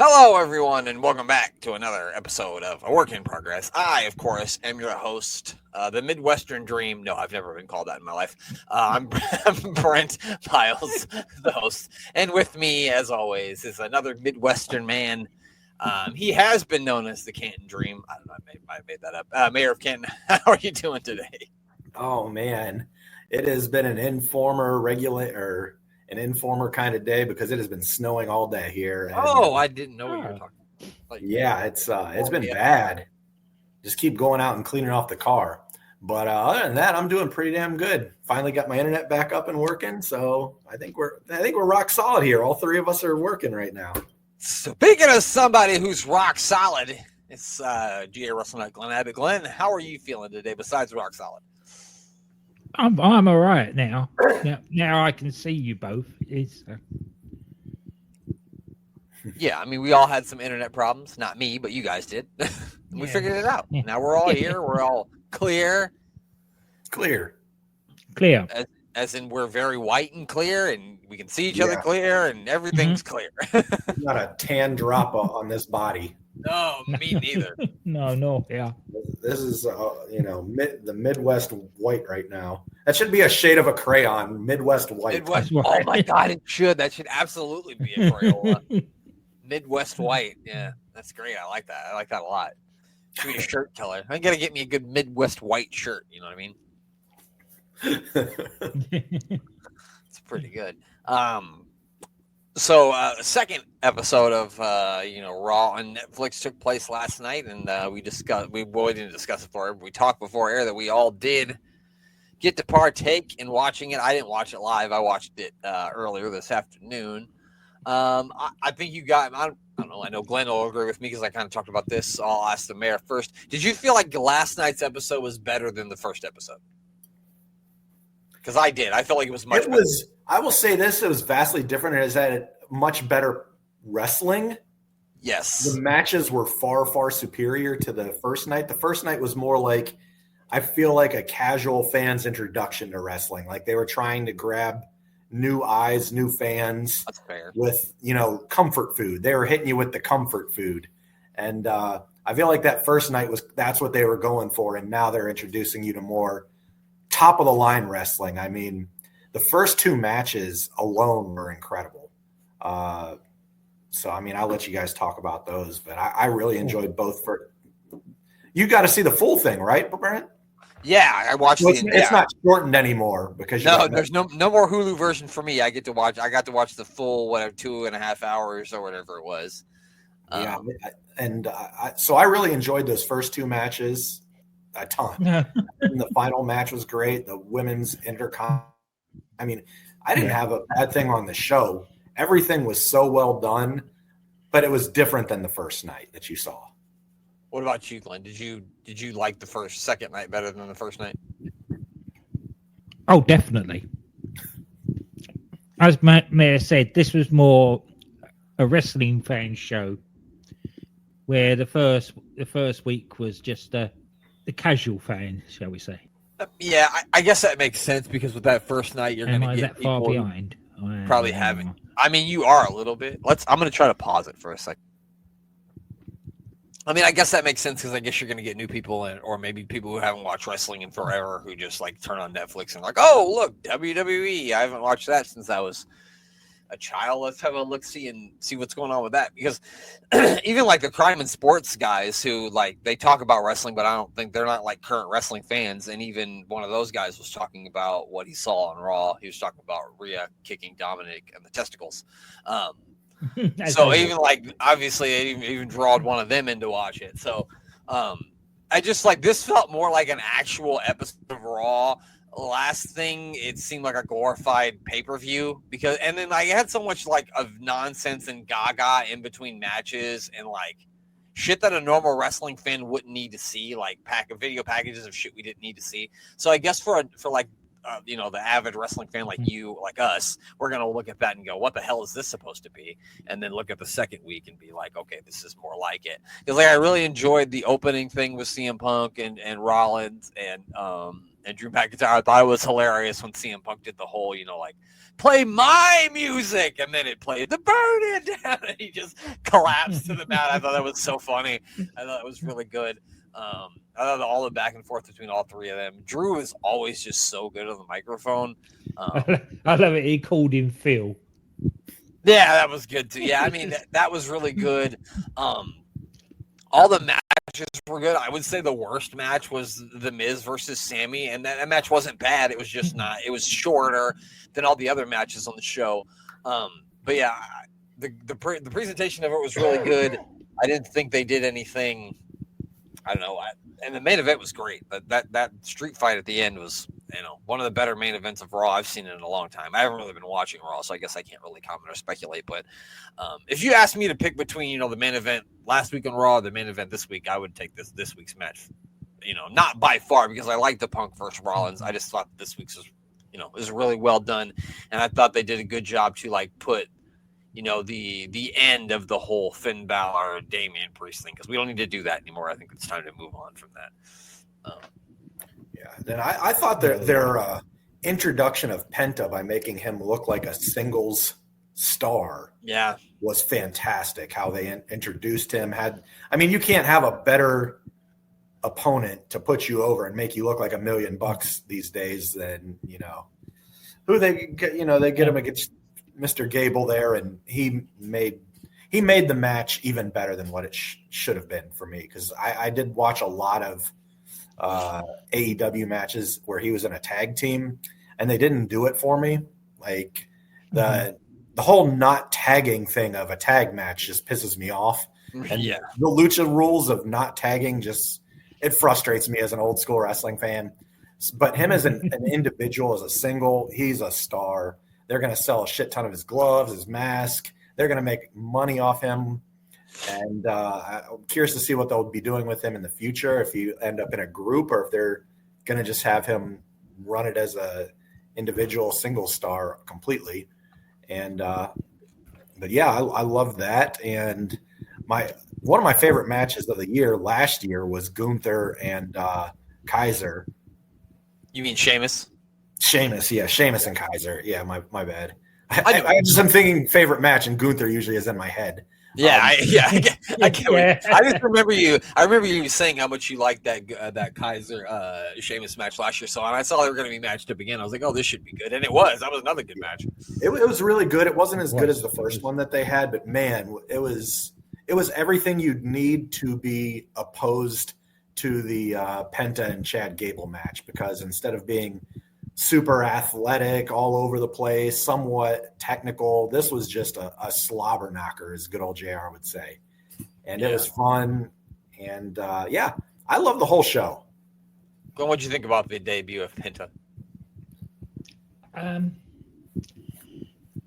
Hello, everyone, and welcome back to another episode of A Work in Progress. I, of course, am your host, the Midwestern Dream. No, I've never been called that in my life. I'm Brent Miles, the host, and with me, as always, is another Midwestern man. He has been known as the Canton Dream. I don't know, I made that up. Mayor of Canton, how are you doing today? Oh man, it has been an informer kind of day because it has been snowing all day here. And, I didn't know what you were talking about. It's been bad. Just keep going out and cleaning off the car. But other than that, I'm doing pretty damn good. Finally got my internet back up and working, so I think we're rock solid here. All three of us are working right now. Speaking of somebody who's rock solid, it's GA Russell Knight, Glenn Abbott. Glenn, how are you feeling today besides rock solid? I'm all right now. Now I can see you both. Yeah, I mean, we all had some internet problems. Not me, but you guys did. We figured it out. Now we're all here. We're all clear. Clear. As in we're very white and clear, and we can see each other clear, and everything's clear. Not a tan drop on this body. No, me neither. No, yeah. This is, the Midwest white right now. That should be a shade of a crayon, Midwest white. Midwest. Oh my God, it should. That should absolutely be a Crayola. Midwest white. Yeah, that's great. I like that. I like that a lot. Should be a shirt color. I got to get me a good Midwest white shirt. You know what I mean? It's pretty good. So second episode of Raw on Netflix took place last night, and we didn't discuss it before. We talked before air that we all did get to partake in watching it. I didn't watch it live. I watched it earlier this afternoon. I think you got. I don't know. I know Glenn will agree with me because I kind of talked about this. I'll ask the mayor first. Did you feel like last night's episode was better than the first episode? Because I did. I felt like it was much better. I will say this, it was vastly different. It had much better wrestling. Yes. The matches were far, far superior to the first night. The first night was more like, I feel like a casual fan's introduction to wrestling. Like they were trying to grab new eyes, new fans. That's fair. With, comfort food. They were hitting you with the comfort food. And I feel like that first night that's what they were going for. And now they're introducing you to more top of the line wrestling. I mean, the first two matches alone were incredible. So, I mean, I'll let you guys talk about those, but I really enjoyed both. You got to see the full thing, right, Brent? Yeah, I watched it. It's not shortened anymore because there's no more Hulu version for me. I got to watch the full 2.5 hours or whatever it was. So I really enjoyed those first two matches a ton. And the final match was great. The women's intercom. I mean, I didn't have a bad thing on the show. Everything was so well done, but it was different than the first night that you saw. What about you, Glenn? Did you like the second night better than the first night? Oh, definitely. As Mayor said, this was more a wrestling fan show, where the first week was just the casual fan, shall we say? Yeah, I guess that makes sense because with that first night, you're going to get that far behind. Probably haven't. I mean, you are a little bit. I'm going to try to pause it for a second. I mean, I guess that makes sense because I guess you're going to get new people or maybe people who haven't watched wrestling in forever who just like turn on Netflix and like, oh, look, WWE. I haven't watched that since I was a child. Let's have a look-see and see what's going on with that. Because even like the crime and sports guys who like they talk about wrestling, but I don't think they're not like current wrestling fans. And even one of those guys was talking about what he saw on Raw. He was talking about Rhea kicking Dominic and the testicles. So even like obviously they even drawed one of them in to watch it. So I just like this felt more like an actual episode of Raw. Last thing, it seemed like a glorified pay-per-view and then I had so much like of nonsense and gaga in between matches and like shit that a normal wrestling fan wouldn't need to see, like video packages of shit we didn't need to see. So I guess for like the avid wrestling fan like you, like us, we're gonna look at that and go, what the hell is this supposed to be? And then look at the second week and be like, okay, this is more like it. Because like I really enjoyed the opening thing with CM Punk and Rollins and And Drew McIntyre, I thought it was hilarious when CM Punk did the whole, like, play my music, and then it played the Burn It Down, and he just collapsed to the mat. I thought that was so funny. I thought it was really good. I thought all the back and forth between all three of them. Drew is always just so good on the microphone. I love it. He called him Phil. Yeah, that was good too. Yeah, I mean that was really good. All the matches were good. I would say the worst match was The Miz versus Sammy, and that match wasn't bad. It was just not. It was shorter than all the other matches on the show. But yeah, the presentation of it was really good. I didn't think they did anything. I don't know. And the main event was great. That street fight at the end was, one of the better main events of Raw I've seen in a long time. I haven't really been watching Raw, so I guess I can't really comment or speculate. But if you ask me to pick between, the main event last week on Raw, the main event this week, I would take this week's match. Not by far, because I like the Punk versus Rollins. I just thought this week's was really well done, and I thought they did a good job to put the end of the whole Finn Balor Damian Priest thing, because we don't need to do that anymore. I think it's time to move on from that. Then I thought their introduction of Penta by making him look like a singles star was fantastic. How they introduced him you can't have a better opponent to put you over and make you look like $1 million these days than who they get. They get him against Mr. Gable there, and he made the match even better than what it should have been for me, because I did watch a lot of AEW matches where he was in a tag team, and they didn't do it for me. Like the whole not tagging thing of a tag match just pisses me off. And the lucha rules of not tagging it frustrates me as an old school wrestling fan. But him as an individual, as a single, he's a star. They're going to sell a shit ton of his gloves, his mask. They're going to make money off him. And I'm curious to see what they'll be doing with him in the future, if you end up in a group or if they're going to just have him run it as a individual single star completely. And but yeah, I love that. And one of my favorite matches of the year last year was Gunther and Kaiser. You mean Sheamus? Sheamus and Kaiser. Yeah, my bad. I just am thinking favorite match, and Gunther usually is in my head. Yeah, I get it. I just remember you. I remember you saying how much you liked that Kaiser Sheamus match last year. So when I saw they were going to be matched up again, I was like, "Oh, this should be good," and it was. That was another good match. It was really good. It wasn't as good as the first one that they had, but man, it was everything you'd need to be opposed to the Penta and Chad Gable match, because instead of being super athletic, all over the place, somewhat technical, this was just a slobber knocker, as good old JR would say. And it was fun. And I love the whole show. Glenn, what'd you think about the debut of Penta?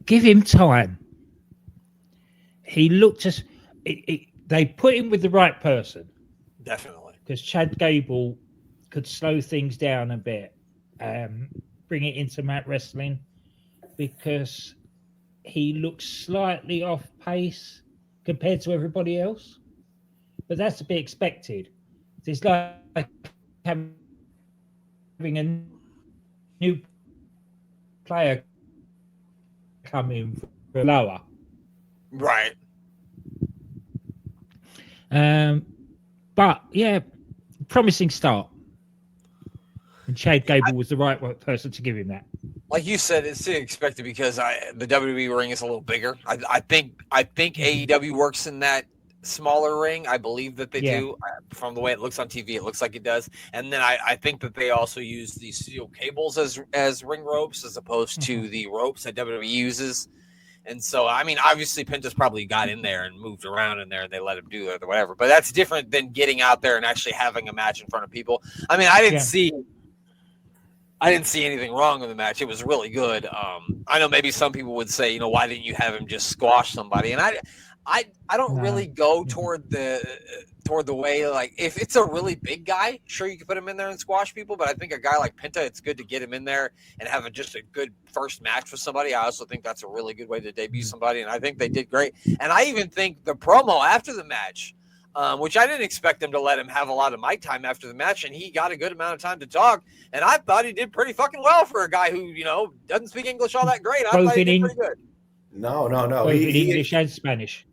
Give him time. He looked they put him with the right person. Definitely. Because Chad Gable could slow things down a bit, bring it into mat wrestling, because he looks slightly off pace compared to everybody else. But that's to be expected. It's like having a new player come in for lower. Right. But yeah, promising start. And Chad Gable was the right person to give him that. Like you said, it's to be expected, because the WWE ring is a little bigger. I think AEW works in that smaller ring. I believe that they do. From the way it looks on TV, it looks like it does. And then I think that they also use these steel cables as ring ropes, as opposed to the ropes that WWE uses. And so, I mean, obviously Penta's probably got in there and moved around in there, and they let him do it or whatever. But that's different than getting out there and actually having a match in front of people. I mean, I didn't see anything wrong with the match. It was really good. I know maybe some people would say, why didn't you have him just squash somebody? And I don't really go toward the way, like, if it's a really big guy, sure, you can put him in there and squash people. But I think a guy like Penta, it's good to get him in there and have just a good first match with somebody. I also think that's a really good way to debut somebody, and I think they did great. And I even think the promo after the match, which I didn't expect them to let him have a lot of mic time after the match, and he got a good amount of time to talk. And I thought he did pretty fucking well for a guy who, doesn't speak English all that great. I thought he did pretty good. No. Both in English and Spanish.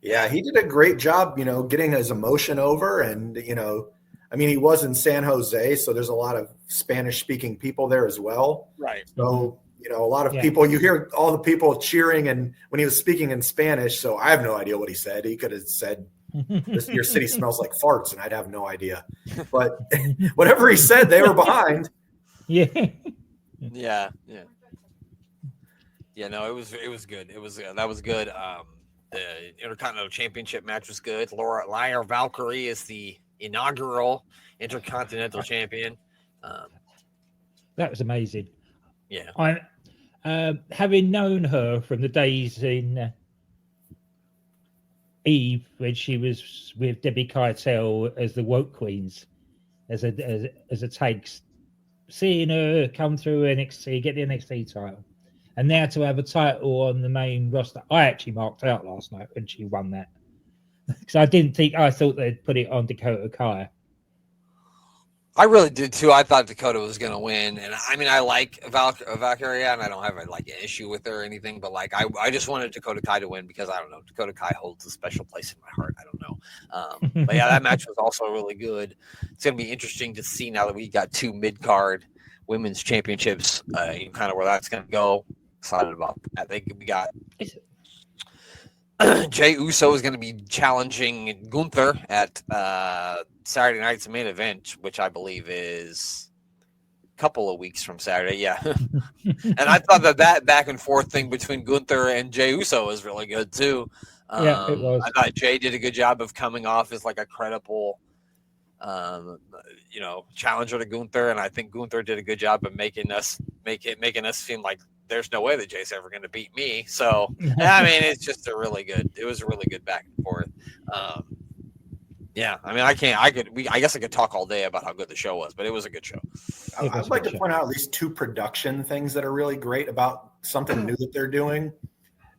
Yeah, he did a great job, getting his emotion over. And, he was in San Jose, so there's a lot of Spanish-speaking people there as well. Right. So, a lot of people, you hear all the people cheering and when he was speaking in Spanish, so I have no idea what he said. He could have said, your city smells like farts, and I'd have no idea. But whatever he said, they were behind. Yeah. Yeah. No, it was good. That was good. The Intercontinental Championship match was good. Lyra Valkyrie is the inaugural Intercontinental Champion. That was amazing. Yeah. I having known her from the days in Eve when she was with Debbie Keitel as the Woke Queens, as a tag, seeing her come through NXT, get the NXT title, and now to have a title on the main roster. I actually marked out last night when she won that because I thought they'd put it on Dakota Kai. I really did too. I thought Dakota was going to win, and I like Valkyrie, and I don't have an issue with her or anything. But I just wanted Dakota Kai to win because I don't know. Dakota Kai holds a special place in my heart. I don't know. But yeah, that match was also really good. It's going to be interesting to see now that we got 2 mid-card women's championships. Kind of where that's going to go. Excited about that. I think we got Jey Uso is going to be challenging Gunther at Saturday night's main event, which I believe is a couple of weeks from Saturday. Yeah. And I thought that back and forth thing between Gunther and Jey Uso was really good too. Yeah, it was. I thought Jey did a good job of coming off as a credible, challenger to Gunther. And I think Gunther did a good job of making us seem like there's no way that Jay's ever going to beat me. So, it's just it was a really good back and forth. I guess I could talk all day about how good the show was, but it was a good show. I'd like to point out at least 2 production things that are really great about something new that they're doing.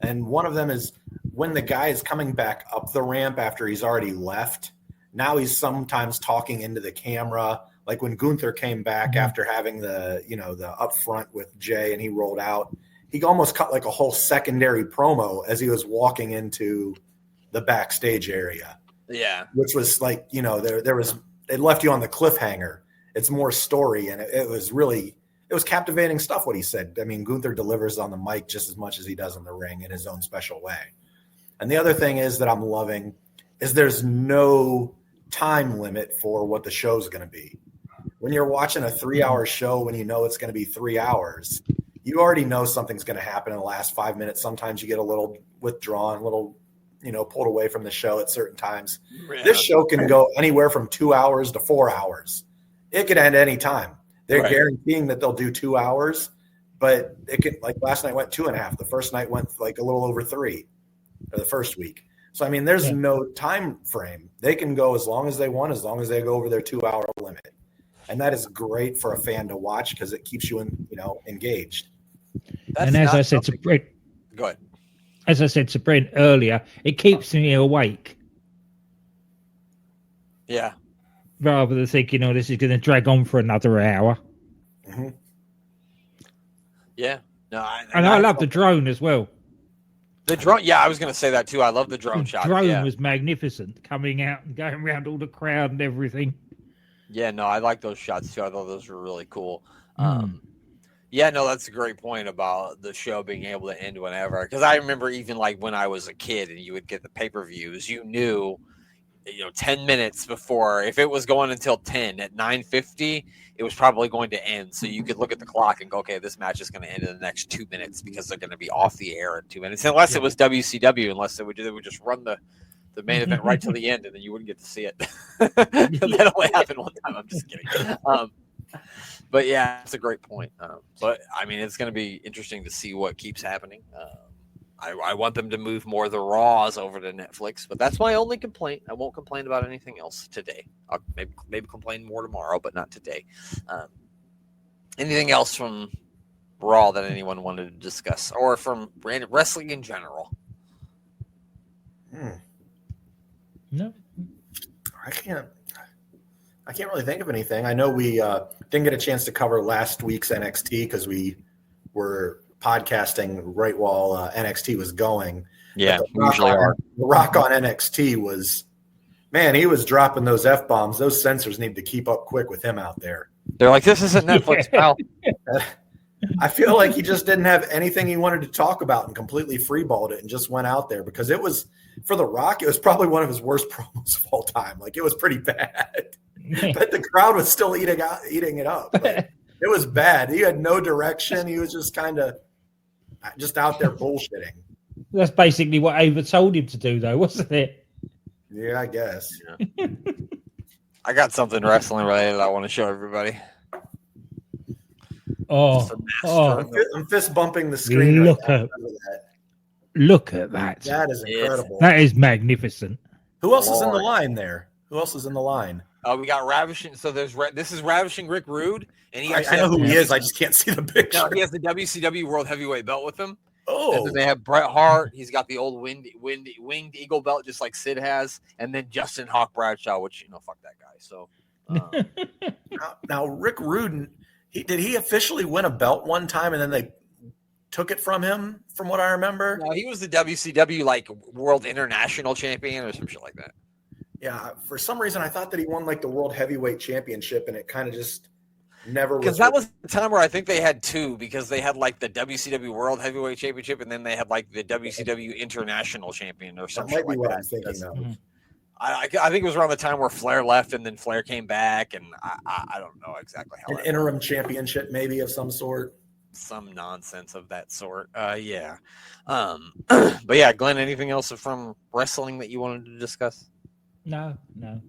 And one of them is when the guy is coming back up the ramp after he's already left. Now he's sometimes talking into the camera. Like when Gunther came back after having the up front with Jay and he rolled out, he almost cut a whole secondary promo as he was walking into the backstage area. Yeah. Which was there was, it left you on the cliffhanger. It's more story. And it was captivating stuff what he said. Gunther delivers on the mic just as much as he does in the ring in his own special way. And the other thing is that I'm loving is there's no time limit for what the show's going to be. When you're watching a 3-hour show, when you know it's going to be 3 hours, you already know something's going to happen in the last 5 minutes. Sometimes you get a little withdrawn, a little, pulled away from the show at certain times. Yeah. This show can go anywhere from 2 hours to 4 hours. It could end any time. They're guaranteeing that they'll do 2 hours, but it could, last night went 2.5. The first night went a little over 3, or the first week. So, there's no time frame. They can go as long as they want, as long as they go over their 2-hour limit. And that is great for a fan to watch because it keeps you engaged. And as I said to Brent, go ahead. As I said to Brent earlier, it keeps me awake. Yeah. Rather than thinking, this is going to drag on for another hour. Mm-hmm. Yeah. No. I love the drone as well. The drone, I was going to say that too. I love the drone shot. The drone was magnificent, coming out and going around all the crowd and everything. Yeah, no, I like those shots too. I thought those were really cool. That's a great point about the show being able to end whenever. Because I remember even when I was a kid and you would get the pay-per-views, you knew, 10 minutes before, if it was going until 10 at 9:50, it was probably going to end. So you could look at the clock and go, okay, this match is going to end in the next 2 minutes because they're going to be off the air in 2 minutes. Unless it was WCW, unless they would just run the main event right to the end, and then you wouldn't get to see it. That only happened one time. I'm just kidding. But yeah, it's a great point. But it's going to be interesting to see what keeps happening. I want them to move more of the Raws over to Netflix, but that's my only complaint. I won't complain about anything else today. I'll maybe complain more tomorrow, but not today. Anything else from Raw that anyone wanted to discuss, or from wrestling in general? No. can't really think of anything. I know we didn't get a chance to cover last week's NXT because we were podcasting right while NXT was going. Yeah, we usually are. The Rock on NXT was, man, he was dropping those F-bombs. Those censors need to keep up quick with him out there. They're like, this isn't Netflix, pal. I feel like he just didn't have anything he wanted to talk about and completely freeballed it and just went out there because it was, for The Rock, it was probably one of his worst promos of all time. Like, it was pretty bad. But the crowd was still eating it up. But it was bad. He had no direction. He was just kind of just out there bullshitting. That's basically what Ava told him to do, though, wasn't it? Yeah, I guess. Yeah. I got something wrestling related I want to show everybody. I'm fist bumping the screen. Look at that. That is incredible. That is magnificent. Who else is in the line there? Who else is in the line? We got Ravishing. So this is Ravishing Rick Rude, and I know who he is. I just can't see the picture. No, he has the WCW World Heavyweight Belt with him. Oh, and then they have Bret Hart. He's got the old winged eagle belt, just like Sid has, and then Justin Hawk Bradshaw, which fuck that guy. So now Rick Rude, did he officially win a belt one time, and then they took it from him? From what I remember, no, he was the WCW like World International Champion or some shit like that. Yeah, for some reason I thought that he won like the World Heavyweight Championship, and it kind of just never. Because that was the time where I think they had two, because they had like the WCW World Heavyweight Championship, and then they had like the WCW International Champion or something. That might be what I'm thinking of. I think it was around the time where Flair left, and then Flair came back, and I don't know exactly how. An interim championship, maybe of some sort. Some nonsense of that sort. Yeah. But yeah, Glenn, anything else from wrestling that you wanted to discuss? No. I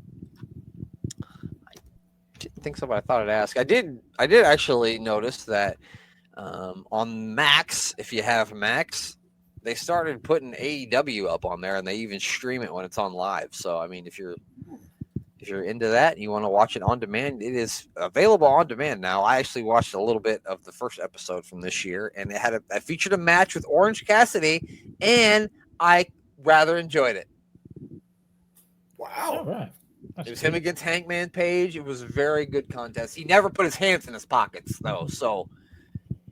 didn't think so, but I thought I'd ask. I did actually notice that on Max, if you have Max, they started putting AEW up on there, and they even stream it when it's on live. So I mean, if you're into that and you want to watch it on demand, it is available on demand now. I actually watched a little bit of the first episode from this year, and it featured a match with Orange Cassidy, and I rather enjoyed it. Wow. All right. It was him against Hangman Page. It was a very good contest. He never put his hands in his pockets, though. So,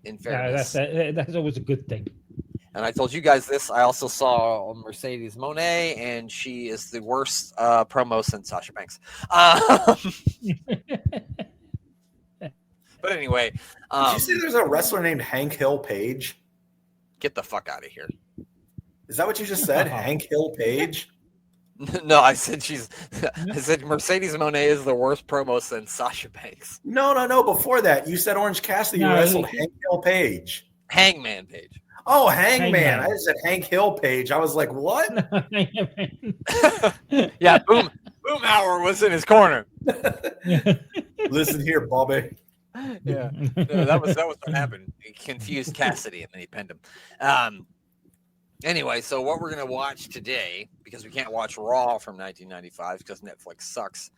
in fairness, that's always a good thing. And I told you guys this. I also saw Mercedes Moné, and she is the worst promo since Sasha Banks. But anyway, did you see there's a wrestler named Hank Hill Page? Get the fuck out of here! Is that what you just said? Hank Hill Page? No, I said Mercedes Moné is the worst promo since Sasha Banks. No. Before that, you said Orange Cassidy wrestled Hank Hill Page. Hangman Page. Oh, Hangman. I just said Hank Hill Page. I was like, what? Yeah, Boomhauer was in his corner. Listen here, Bobby. Yeah, no, that was what happened. He confused Cassidy, and then he pinned him. Anyway, so what we're going to watch today, because we can't watch Raw from 1995 because Netflix sucks,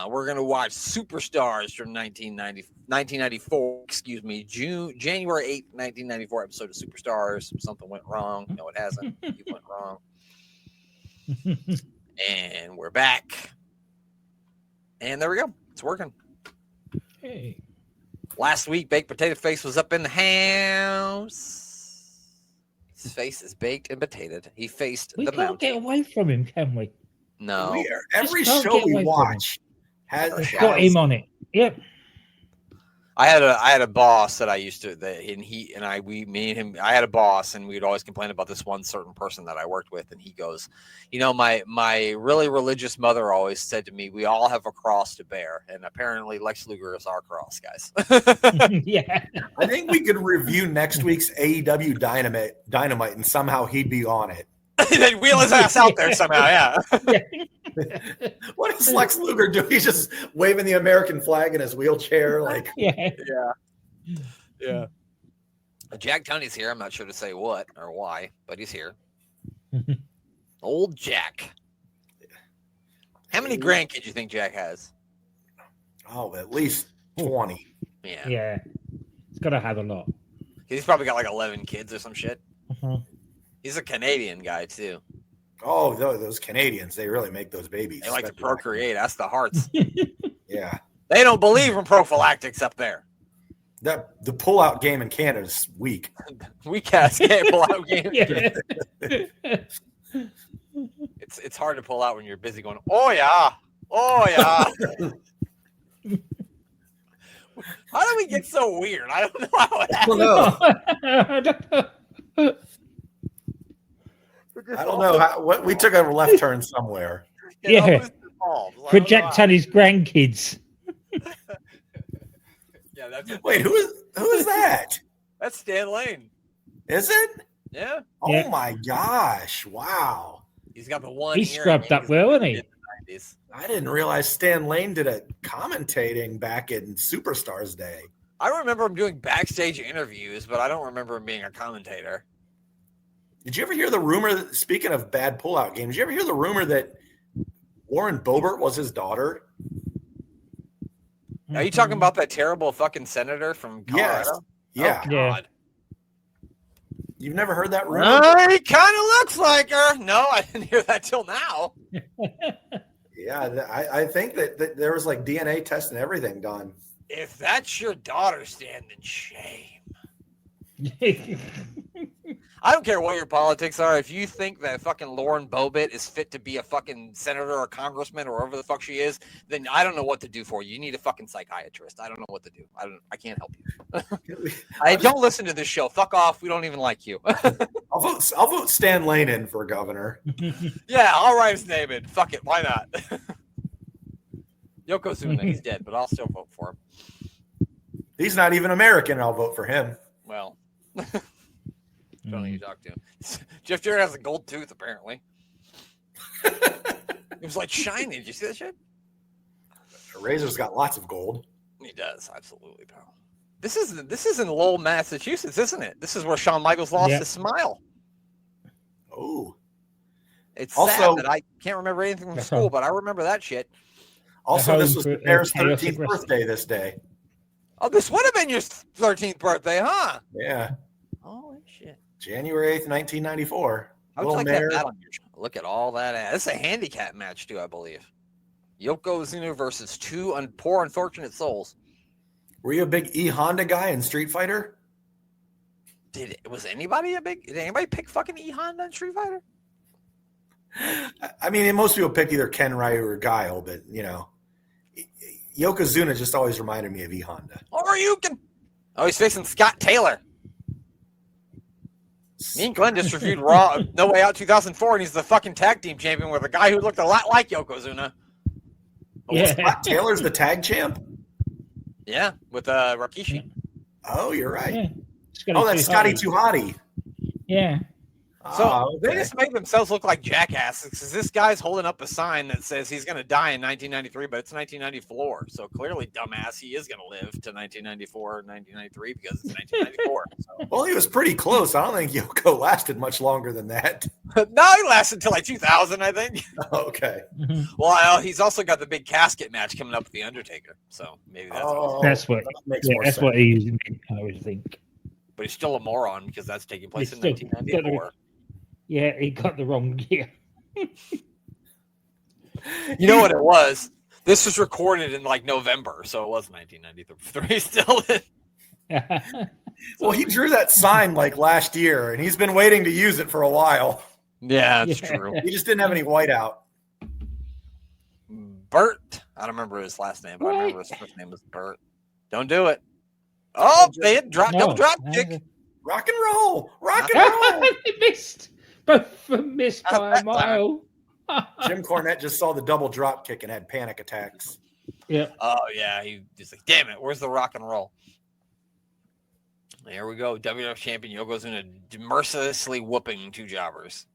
we're going to watch Superstars from 1994, January 8th, 1994 episode of Superstars. Something went wrong. No, it hasn't. It went wrong. And we're back. And there we go. It's working. Hey. Last week, Baked Potato Face was up in the house. His face is baked and potatoed. He faced the mountain. We can't get away from him, can we? No. Every show we watch has got him on it. Yep. I had a boss that I used to I had a boss, and we'd always complain about this one certain person that I worked with, and he goes, my really religious mother always said to me, we all have a cross to bear, and apparently Lex Luger is our cross, guys. Yeah. I think we could review next week's AEW Dynamite and somehow he'd be on it. They'd wheel his ass out there somehow, yeah. What is Lex Luger doing? He's just waving the American flag in his wheelchair, like yeah. Jack Tunney's here. I'm not sure to say what or why, but he's here. Old Jack. How many grandkids do you think Jack has? Oh, at least 20. Yeah. He's got to have a lot. He's probably got like 11 kids or some shit. Uh-huh. He's a Canadian guy too. Oh, those Canadians, they really make those babies. They like to procreate. That's the hearts. Yeah. They don't believe in prophylactics up there. The pull-out game in Canada is weak. We can't pull out game. Yeah. It's hard to pull out when you're busy going, oh yeah. How do we get so weird? I don't know how it happened. I don't know what we took a left turn somewhere. Yeah. Project on his grandkids. Yeah, that's it. Wait, who is that? That's Stan Lane. Is it? Yeah. Oh Yeah. my gosh! Wow. He's got the one. He scrubbed up well, isn't he? I didn't realize Stan Lane did a commentating back in Superstars Day. I remember him doing backstage interviews, but I don't remember him being a commentator. Did you ever hear the rumor, speaking of bad pullout games, did you ever hear the rumor that Warren Bobert was his daughter? Are you talking about that terrible fucking senator from Colorado? Yes. Yeah. Oh, God. You've never heard that rumor? He kind of looks like her. No, I didn't hear that till now. Yeah, I think that there was like DNA tests and everything done. If that's your daughter, Stan, then shame. I don't care what your politics are. If you think that fucking Lauren Bobbitt is fit to be a fucking senator or congressman or whatever the fuck she is, then I don't know what to do for you. You need a fucking psychiatrist. I don't know what to do. I can't help you. I don't listen to this show. Fuck off. We don't even like you. I'll vote Stan Lane in for governor. Yeah, I'll write his name in. Fuck it. Why not? Yokozuna, he's dead, but I'll still vote for him. He's not even American. I'll vote for him. Well, don't know who you talk to. Jeff Jarrett has a gold tooth, apparently. It was like shiny. Did you see that shit? Razor's got lots of gold. He does, absolutely, pal. This is in Lowell, Massachusetts, isn't it? This is where Shawn Michaels lost his smile. Oh. It's also sad that I can't remember anything from school, but I remember that shit. Also, this was the Bears' 13th birthday this day. Oh, this would have been your 13th birthday, huh? Yeah. Oh, shit. January 8th, 1994. I would like that on your show. Look at all that. This is a handicap match, too, I believe. Yokozuna versus two poor, unfortunate souls. Were you a big E Honda guy in Street Fighter? Did anybody pick fucking E Honda in Street Fighter? I mean, most people pick either Ken Ryu or Guile, but you know, Yokozuna just always reminded me of E Honda. Or you can. Oh, he's facing Scott Taylor. Me and Glenn just reviewed Raw No Way Out 2004, and he's the fucking tag team champion with a guy who looked a lot like Yokozuna. Yeah. Scott Taylor's the tag champ? Yeah, with Rikishi. Oh, you're right. Yeah. That's Scotty Too Hottie. Yeah. So they just make themselves look like jackasses because this guy's holding up a sign that says he's going to die in 1993, but it's 1994. So clearly, dumbass, he is going to live to 1994 or 1993 because it's 1994. So. Well, he was pretty close. I don't think Yoko lasted much longer than that. No, he lasted until like 2000, I think. Okay. Well, he's also got the big casket match coming up with the Undertaker. So maybe that's what makes more sense. That's what he I would think. But he's still a moron because that's taking place in 1994. Yeah, he got the wrong year. You know what it was? This was recorded in like November, so it was 1993 still. Well, he drew that sign like last year, and he's been waiting to use it for a while. Yeah, that's true. He just didn't have any whiteout. Bert. I don't remember his last name, but I remember his first name was Bert. Don't do it. Oh, they hit double drop kick. Rock and roll. Rock and roll. He missed. Both missed by a mile. Jim Cornette just saw the double drop kick and had panic attacks. Yeah. Oh, yeah. He just like, damn it. Where's the rock and roll? There we go. WWF champion Yokozuna mercilessly whooping two jobbers.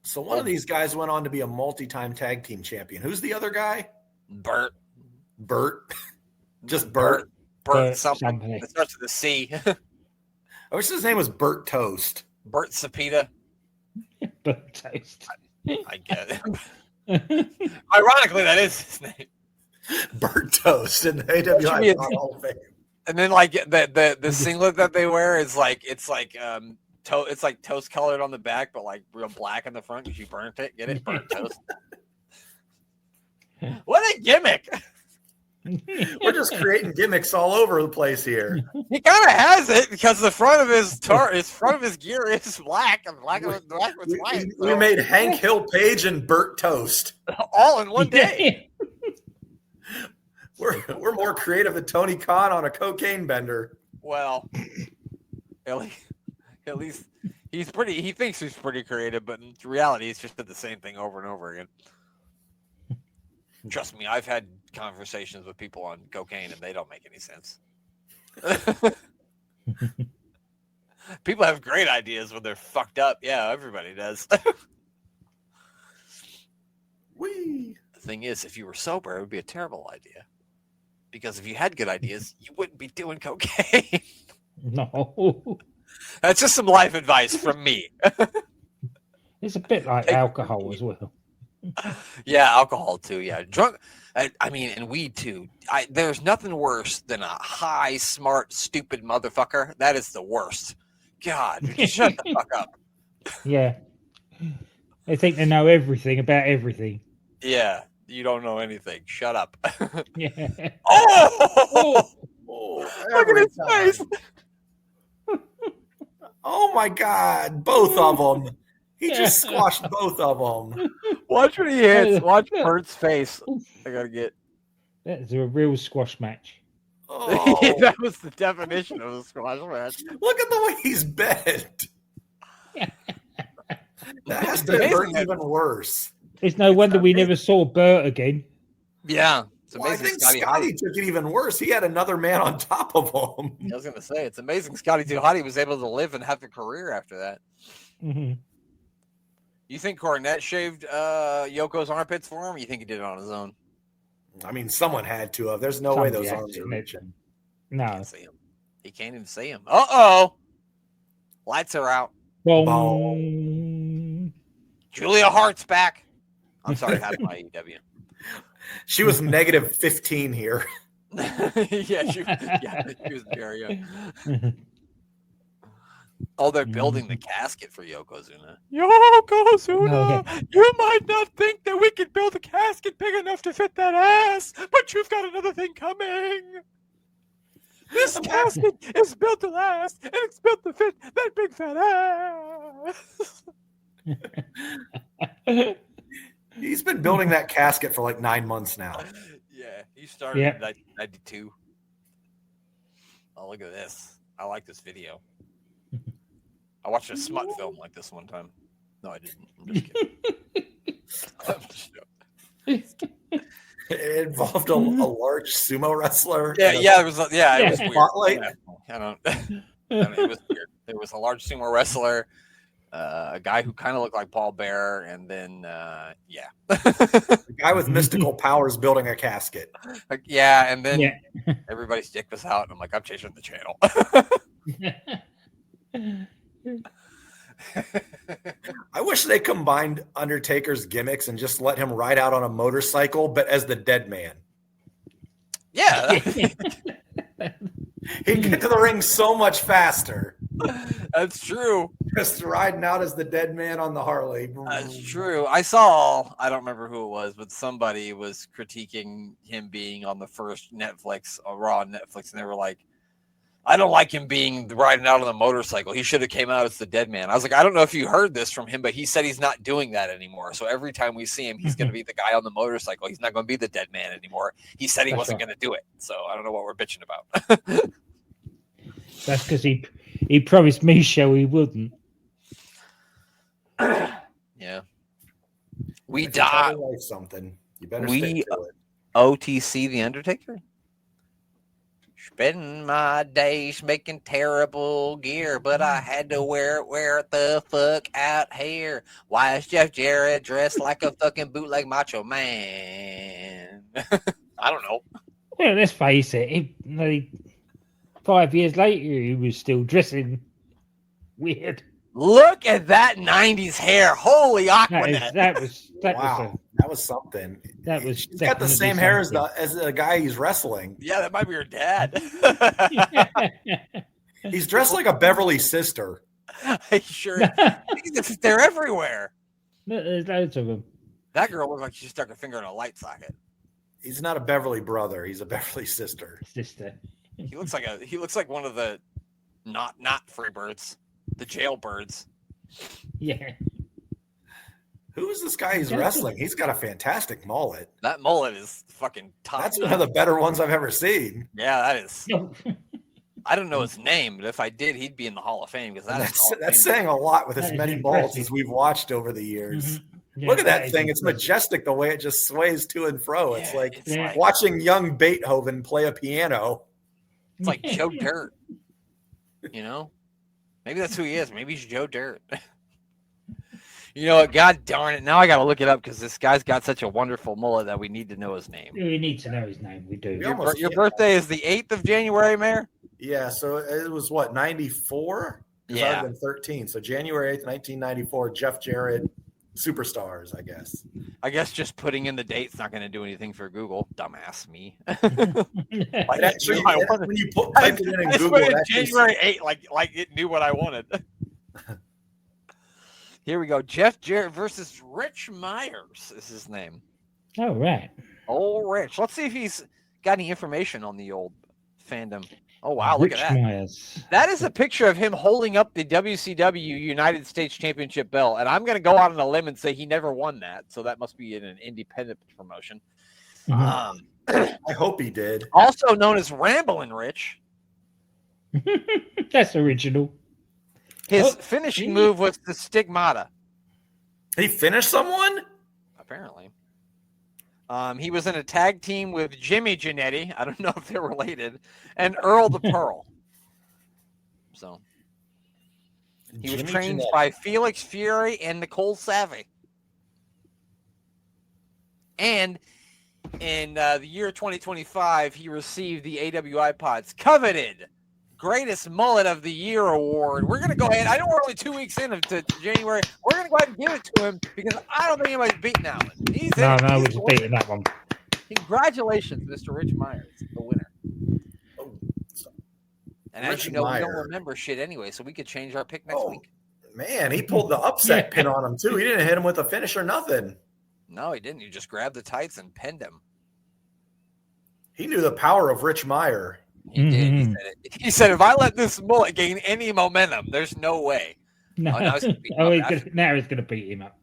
So one of these guys went on to be a multi-time tag team champion. Who's the other guy? Bert. Just Bert. Bert something. It starts with a C. I wish his name was Bert Toast. Bert Sapita. Bert Toast. I get it. Ironically, that is his name. Bert Toast in the AWI Hall of Fame. And then like the singlet that they wear is like it's like toast colored on the back, but like real black in the front because you burnt it. Get it? Burnt toast. What a gimmick! We're just creating gimmicks all over the place here. He kind of has it because the front of his gear is black and black with white. We made Hank Hill Page and burnt toast all in one day. We're more creative than Tony Khan on a cocaine bender. Well, at least he thinks he's pretty creative, but in reality, he's just did the same thing over and over again. Trust me, I've had conversations with people on cocaine, and they don't make any sense. People have great ideas when they're fucked up. Yeah, everybody does. Whee! The thing is, if you were sober, it would be a terrible idea. Because if you had good ideas, you wouldn't be doing cocaine. No. That's just some life advice from me. It's a bit like alcohol as well. Yeah, alcohol too. Yeah, drunk. I mean, and weed too. There's nothing worse than a high, smart, stupid motherfucker. That is the worst. God, shut the fuck up. Yeah. They think they know everything about everything. Yeah, you don't know anything. Shut up. Yeah. Oh! Look at his face. Oh my God, both of them. He just squashed both of them. Watch when he hits. Watch Bert's face. I gotta get. That's a real squash match. Oh. That was the definition of a squash match. Look at the way he's bent. That has to hurt even worse. It's no wonder we never saw Bert again. Yeah. It's Well, I amazing think Scotty took it even worse. He had another man on top of him. I was gonna say it's amazing Scotty Too Hotty was able to live and have a career after that. Mm-hmm. You think Cornette shaved Yoko's armpits for him? Or you think he did it on his own? I mean, someone had to have. There's no way those arms are reaching. No. Can't see him. He can't even see him. Uh-oh. Lights are out. Boom. Julia Hart's back. I'm sorry, having my AEW. She was negative 15 here. Yeah, she was very young. Oh, they're building the casket for Yokozuna. Yokozuna, you might not think that we can build a casket big enough to fit that ass, but you've got another thing coming. This casket is built to last, and it's built to fit that big fat ass. He's been building that casket for like 9 months now. Yeah, he started in 1992. Oh, look at this. I like this video. I watched a smut film like this one time. No, I didn't. I'm just kidding. It involved a large sumo wrestler. It was spotlight. Weird. I don't know, it was weird. There was a large sumo wrestler, a guy who kind of looked like Paul Bearer, and then a guy with mystical powers building a casket. And then everybody's dick was out, and I'm like, I'm changing the channel. I wish they combined Undertaker's gimmicks and just let him ride out on a motorcycle, but as the dead man. Yeah. He'd get to the ring so much faster. That's true. Just riding out as the dead man on the Harley. That's true. I don't remember who it was, but somebody was critiquing him being on the first Netflix, Raw on Netflix, and they were like, I don't like him riding out on the motorcycle. He should have came out as the dead man. I was like, I don't know if you heard this from him, but he said he's not doing that anymore. So every time we see him, he's going to be the guy on the motorcycle. He's not going to be the dead man anymore. He said he wasn't going to do it. So I don't know what we're bitching about. That's because he promised me show he wouldn't. Yeah. We died. Something. You better stick to it. OTC the Undertaker? Spend my days making terrible gear, but I had to wear it the fuck out here. Why is Jeff Jarrett dressed like a fucking bootleg macho man? I don't know. Well, let's face it. 5 years later, he was still dressing weird. Look at that 90s hair. Holy Aquanet. That was something. He's got the same hair as the guy he's wrestling. Yeah, that might be your dad. He's dressed like a Beverly sister. Sure. They're everywhere. There's loads of them. That girl looks like she stuck her finger in a light socket. He's not a Beverly brother. He's a Beverly sister. Sister. He looks like one of the not Freebirds, the jailbirds. Yeah. Who is this guy he's wrestling? He's got a fantastic mullet. That mullet is fucking top. That's one of the better ones I've ever seen. Yeah, that is. I don't know his name, but if I did, he'd be in the Hall of Fame because that's saying a lot with as many mullets as we've watched over the years. Mm-hmm. Yeah, look at that thing. It's majestic the way it just sways to and fro. It's like watching young Beethoven play a piano. It's like Joe Dirt. You know? Maybe that's who he is. Maybe he's Joe Dirt. You know what? God darn it. Now I got to look it up because this guy's got such a wonderful mullet that we need to know his name. We need to know his name. We do. Your birthday is the 8th of January, Mayor? Yeah. So it was what, 94? Yeah. I've been 13. So January 8th, 1994, Jeff Jarrett, Superstars, I guess. I guess just putting in the date's not going to do anything for Google. Dumbass me. Actually, when you type it in Google, January 8th, like it knew what I wanted. Here we go. Jeff Jarrett versus Rich Myers is his name. Oh, right. Oh, Rich. Let's see if he's got any information on the old fandom. Oh, wow. Look at that. Myers. That is a picture of him holding up the WCW United States Championship belt. And I'm going to go out on a limb and say he never won that. So that must be in an independent promotion. Mm-hmm. I hope he did. Also known as Ramblin' Rich. That's original. His finishing move was the Stigmata. He finished someone? Apparently. He was in a tag team with Jimmy Jannetty. I don't know if they're related. And Earl the Pearl. So he was trained by Felix Fury and Nicole Savvy. And in the year 2025, he received the AWIPod's coveted Greatest Mullet of the Year award. We're going to go ahead. I know we're only 2 weeks into January. We're going to go ahead and give it to him because I don't think anybody's beating that one. No, we're just beating that one. Congratulations, Mr. Rich Myers, the winner. And as you know, we don't remember shit anyway, so we could change our pick next week. Man, he pulled the upset pin on him, too. He didn't hit him with a finish or nothing. No, he didn't. He just grabbed the tights and pinned him. He knew the power of Rich Meyer. He did. He said, if I let this mullet gain any momentum, there's no way. No. Now he's going to beat him up.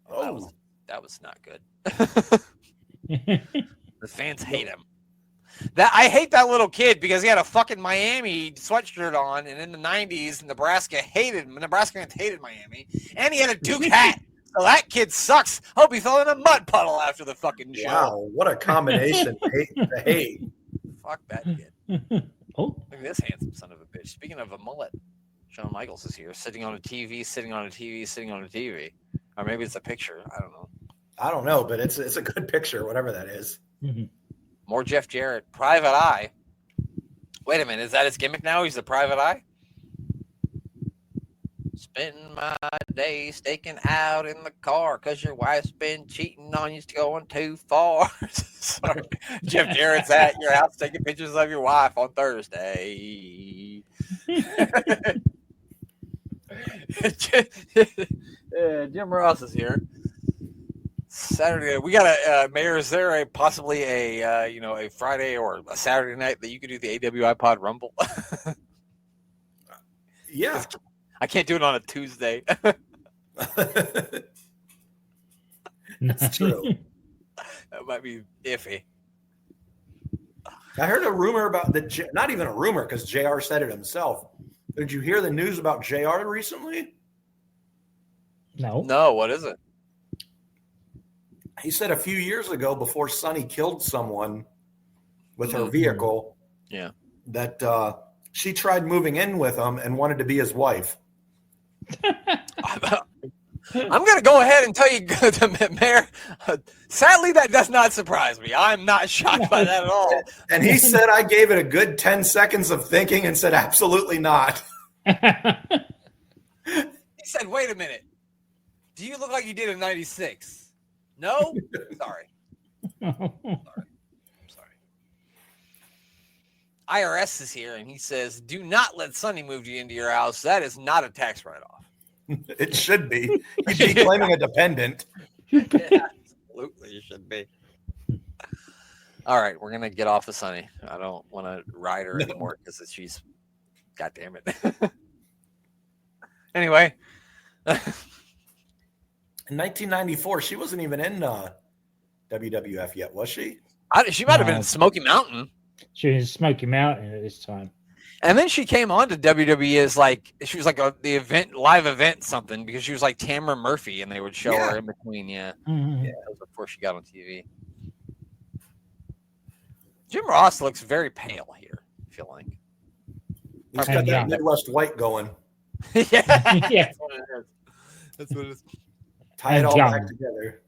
Oh, that was not good. The fans hate him. I hate that little kid because he had a fucking Miami sweatshirt on, and in the 90s, Nebraska hated Miami, and he had a Duke hat. So that kid sucks. Hope he fell in a mud puddle after the fucking show. Wow, what a combination to hate. Fuck that kid. Oh, look at this handsome son of a bitch. Speaking of a mullet, Shawn Michaels is here, sitting on a TV. Or maybe it's a picture. I don't know, but it's a good picture, whatever that is. Mm-hmm. More Jeff Jarrett. Private Eye. Wait a minute. Is that his gimmick now? He's the Private Eye? Spending my day staking out in the car because your wife's been cheating on you, going too far. Sorry. Jeff Jarrett's at your house taking pictures of your wife on Thursday. Jim Ross is here. Saturday, we got a Mayor. Is there possibly a Friday or a Saturday night that you could do the AWIPod Rumble? Yeah, I can't do it on a Tuesday. That's true. That might be iffy. I heard a rumor about not even a rumor because JR said it himself. Did you hear the news about JR recently? No. No, what is it? He said a few years ago, before Sunny killed someone with her vehicle, that she tried moving in with him and wanted to be his wife. I'm going to go ahead and tell you, Mayor, sadly, that does not surprise me. I'm not shocked by that at all. And he said I gave it a good 10 seconds of thinking and said, absolutely not. He said, wait a minute. Do you look like you did in 96? No? Sorry. IRS is here, and he says, "Do not let Sonny move you into your house. That is not a tax write-off." It should be. He'd be claiming a dependent. Yeah, absolutely, you should be. All right, we're gonna get off of Sonny. I don't want to ride her anymore because she's, God damn it. Anyway, in 1994, she wasn't even in WWF yet, was she? She might have been in Smoky Mountain. She was Smoky Mountain at this time. And then she came on to WWE as she was like the live event something, because she was like Tamara Murphy, and they would show her in between. Yeah. Mm-hmm. Yeah, that was before she got on TV. Jim Ross looks very pale here, I feel like. He's got that Midwest white going. Yeah. Yeah. That's what it is. Tie it all back together.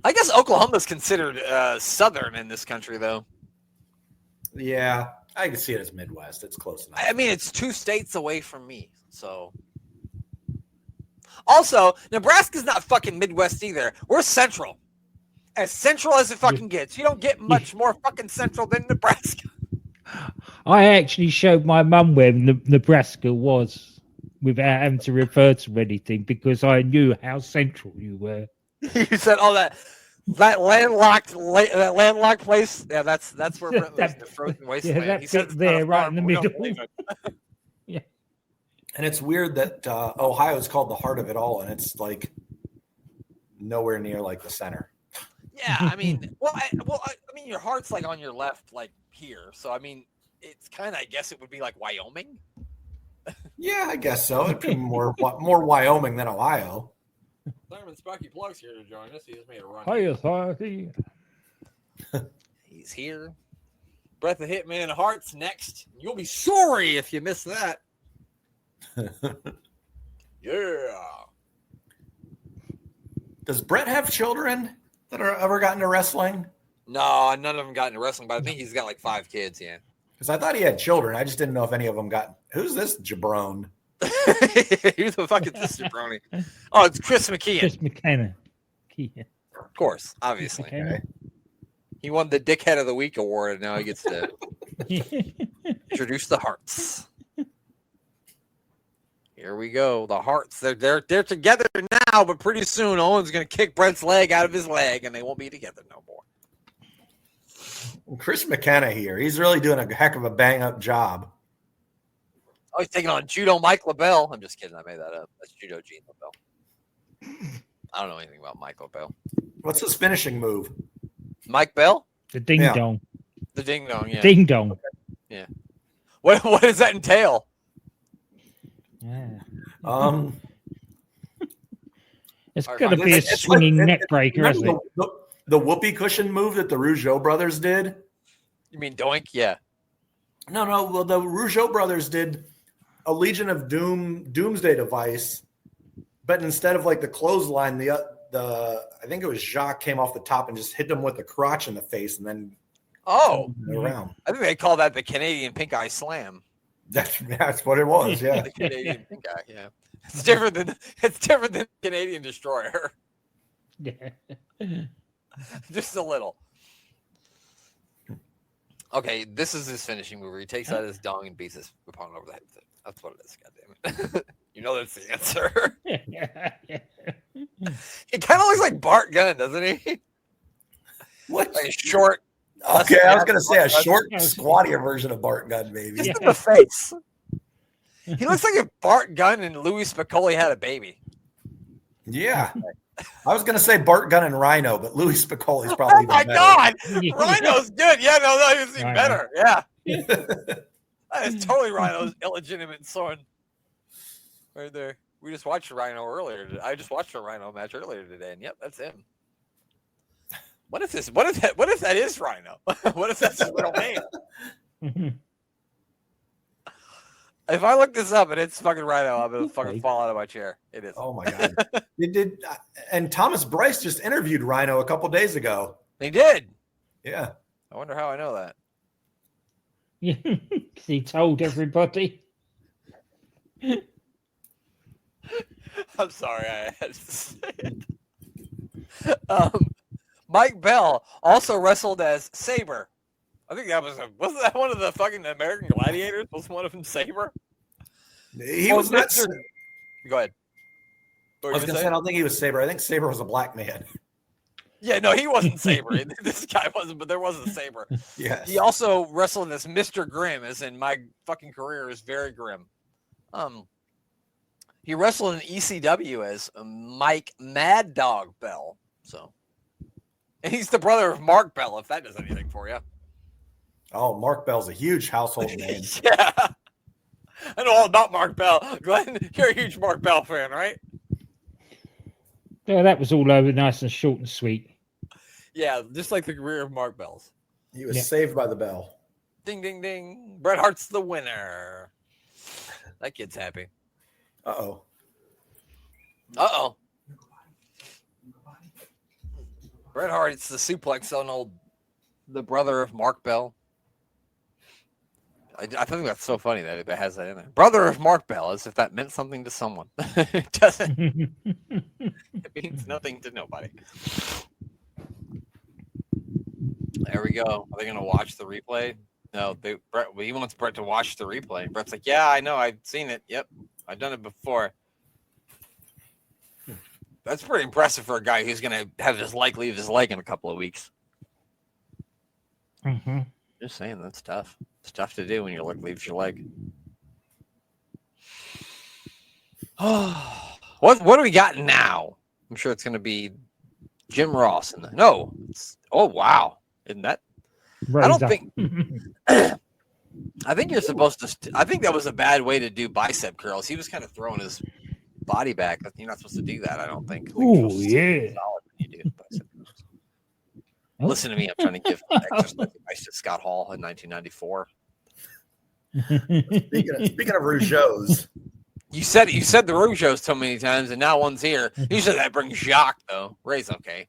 I guess Oklahoma's considered Southern in this country, though. Yeah, I can see it as Midwest. It's close enough. I mean, it's 2 states away from me, so. Also, Nebraska's not fucking Midwest either. We're central. As central as it fucking gets. You don't get much more fucking central than Nebraska. I actually showed my mum where Nebraska was without having to refer to anything, because I knew how central you were. You said, "Oh, that landlocked place." Yeah, that's where Brent lives, the frozen wasteland. Yeah, He that's said it there, right in the middle. Yeah. And it's weird that Ohio is called the heart of it all, and it's like nowhere near like the center. Yeah, I mean, I mean, your heart's like on your left, like here. So I mean, it's kind of, I guess it would be like Wyoming. Yeah, I guess so. It'd be more Wyoming than Ohio. Simon Sparky Plug's here to join us. He just made a run. Hi. He's here. Breath of Hitman Hearts next. You'll be sorry if you miss that. Yeah. Does Brett have children that are ever gotten to wrestling? No, none of them got into wrestling, but I think he's got like 5 kids, yeah. Because I thought he had children. I just didn't know if any of them got. Who's this jabron? Who the fuck is this jabroni? Oh, it's Chris McKeon. Chris McKenna. Of course, obviously. Okay. He won the Dickhead of the Week award, and now he gets to introduce the Hearts. Here we go. The Hearts. They're together now, but pretty soon Owen's going to kick Brent's leg out of his leg, and they won't be together no more. Well, Chris McKenna here. He's really doing a heck of a bang-up job. Oh, he's taking on Judo Mike LaBelle. I'm just kidding. I made that up. That's Judo Gene LaBelle. I don't know anything about Mike LaBelle. What's his finishing move? Mike Bell? The ding dong. The ding dong, yeah. Ding dong. Okay. Yeah. What does that entail? Yeah. It's got to be a swinging neck breaker, isn't it? The whoopee cushion move that the Rougeau brothers did. You mean Doink? Yeah. No. Well, the Rougeau brothers did a Legion of Doomsday device, but instead of like the clothesline, I think it was Jacques came off the top and just hit them with a crotch in the face and then around. I think they call that the Canadian Pink Eye Slam. That's what it was. Yeah, the Canadian Pink Eye. Yeah, it's different than Canadian Destroyer. Yeah, just a little. Okay, this is his finishing move. He takes out his dong and beats his opponent over the head. That's what it is. God damn it! You know that's the answer. He kind of looks like Bart Gunn, doesn't he? What? Like a short. Okay, I was gonna say a short, squattier version of Bart Gunn, maybe. Just in the face. He looks like if Bart Gunn and Louis Spicoli had a baby. Yeah. I was gonna say Bart Gunn and Rhino, but Louis Spicoli's probably. Oh my God, Rhino's good. Yeah, no, he's even better. Yeah, that is totally Rhino's illegitimate son. Right there. We just watched a Rhino earlier. I just watched a Rhino match earlier today, and yep, that's him. What if this? What if that is Rhino? What if that's his middle name? If I look this up and it's fucking Rhino, I'm gonna fucking fall out of my chair. It is. Oh my God. It did. And Thomas Bryce just interviewed Rhino a couple days ago. They did. Yeah. I wonder how I know that. Yeah, he told everybody. I'm sorry, I had to say it. Mike Bell also wrestled as Sabre I think that wasn't that one of the fucking American Gladiators? Was one of them Saber? He was not. Go ahead. I was going to say, I don't think he was Saber. I think Saber was a black man. Yeah, no, he wasn't Saber. This guy wasn't, but there was a Saber. Yes. He also wrestled as Mr. Grimm, as in my fucking career is very grim. He wrestled in ECW as Mike Mad Dog Bell. So, and he's the brother of Mark Bell, if that does anything for you. Oh, Mark Bell's a huge household name. Yeah. I know all about Mark Bell. Glenn, you're a huge Mark Bell fan, right? Yeah, that was all over nice and short and sweet. Yeah, just like the career of Mark Bell's. He was saved by the bell. Ding, ding, ding. Bret Hart's the winner. That kid's happy. Uh-oh. Uh-oh. Bret Hart, it's the suplex on the brother of Mark Bell. I think that's so funny that it has that in there. Brother of Mark Bell, as if that meant something to someone. It doesn't. It means nothing to nobody. There we go. Are they going to watch the replay? No, he wants Bret to watch the replay. Bret's like, yeah, I know. I've seen it. Yep. I've done it before. That's pretty impressive for a guy who's going to have his leg leave his leg in a couple of weeks. Mm-hmm. Just saying, that's tough. It's tough to do when your leg leaves your leg. What do we got now? I'm sure it's going to be Jim Ross. Oh, wow. Isn't that? I don't think. I think you're supposed to. I think that was a bad way to do bicep curls. He was kind of throwing his body back. You're not supposed to do that, I don't think. Oh, yeah. You do bicep curls. Listen to me. I'm trying to give exercise advice to Scott Hall in 1994. Speaking of Rougeaus. You said the Rougeaus so many times, and now one's here. You said that brings Jacques, though. Ray's okay.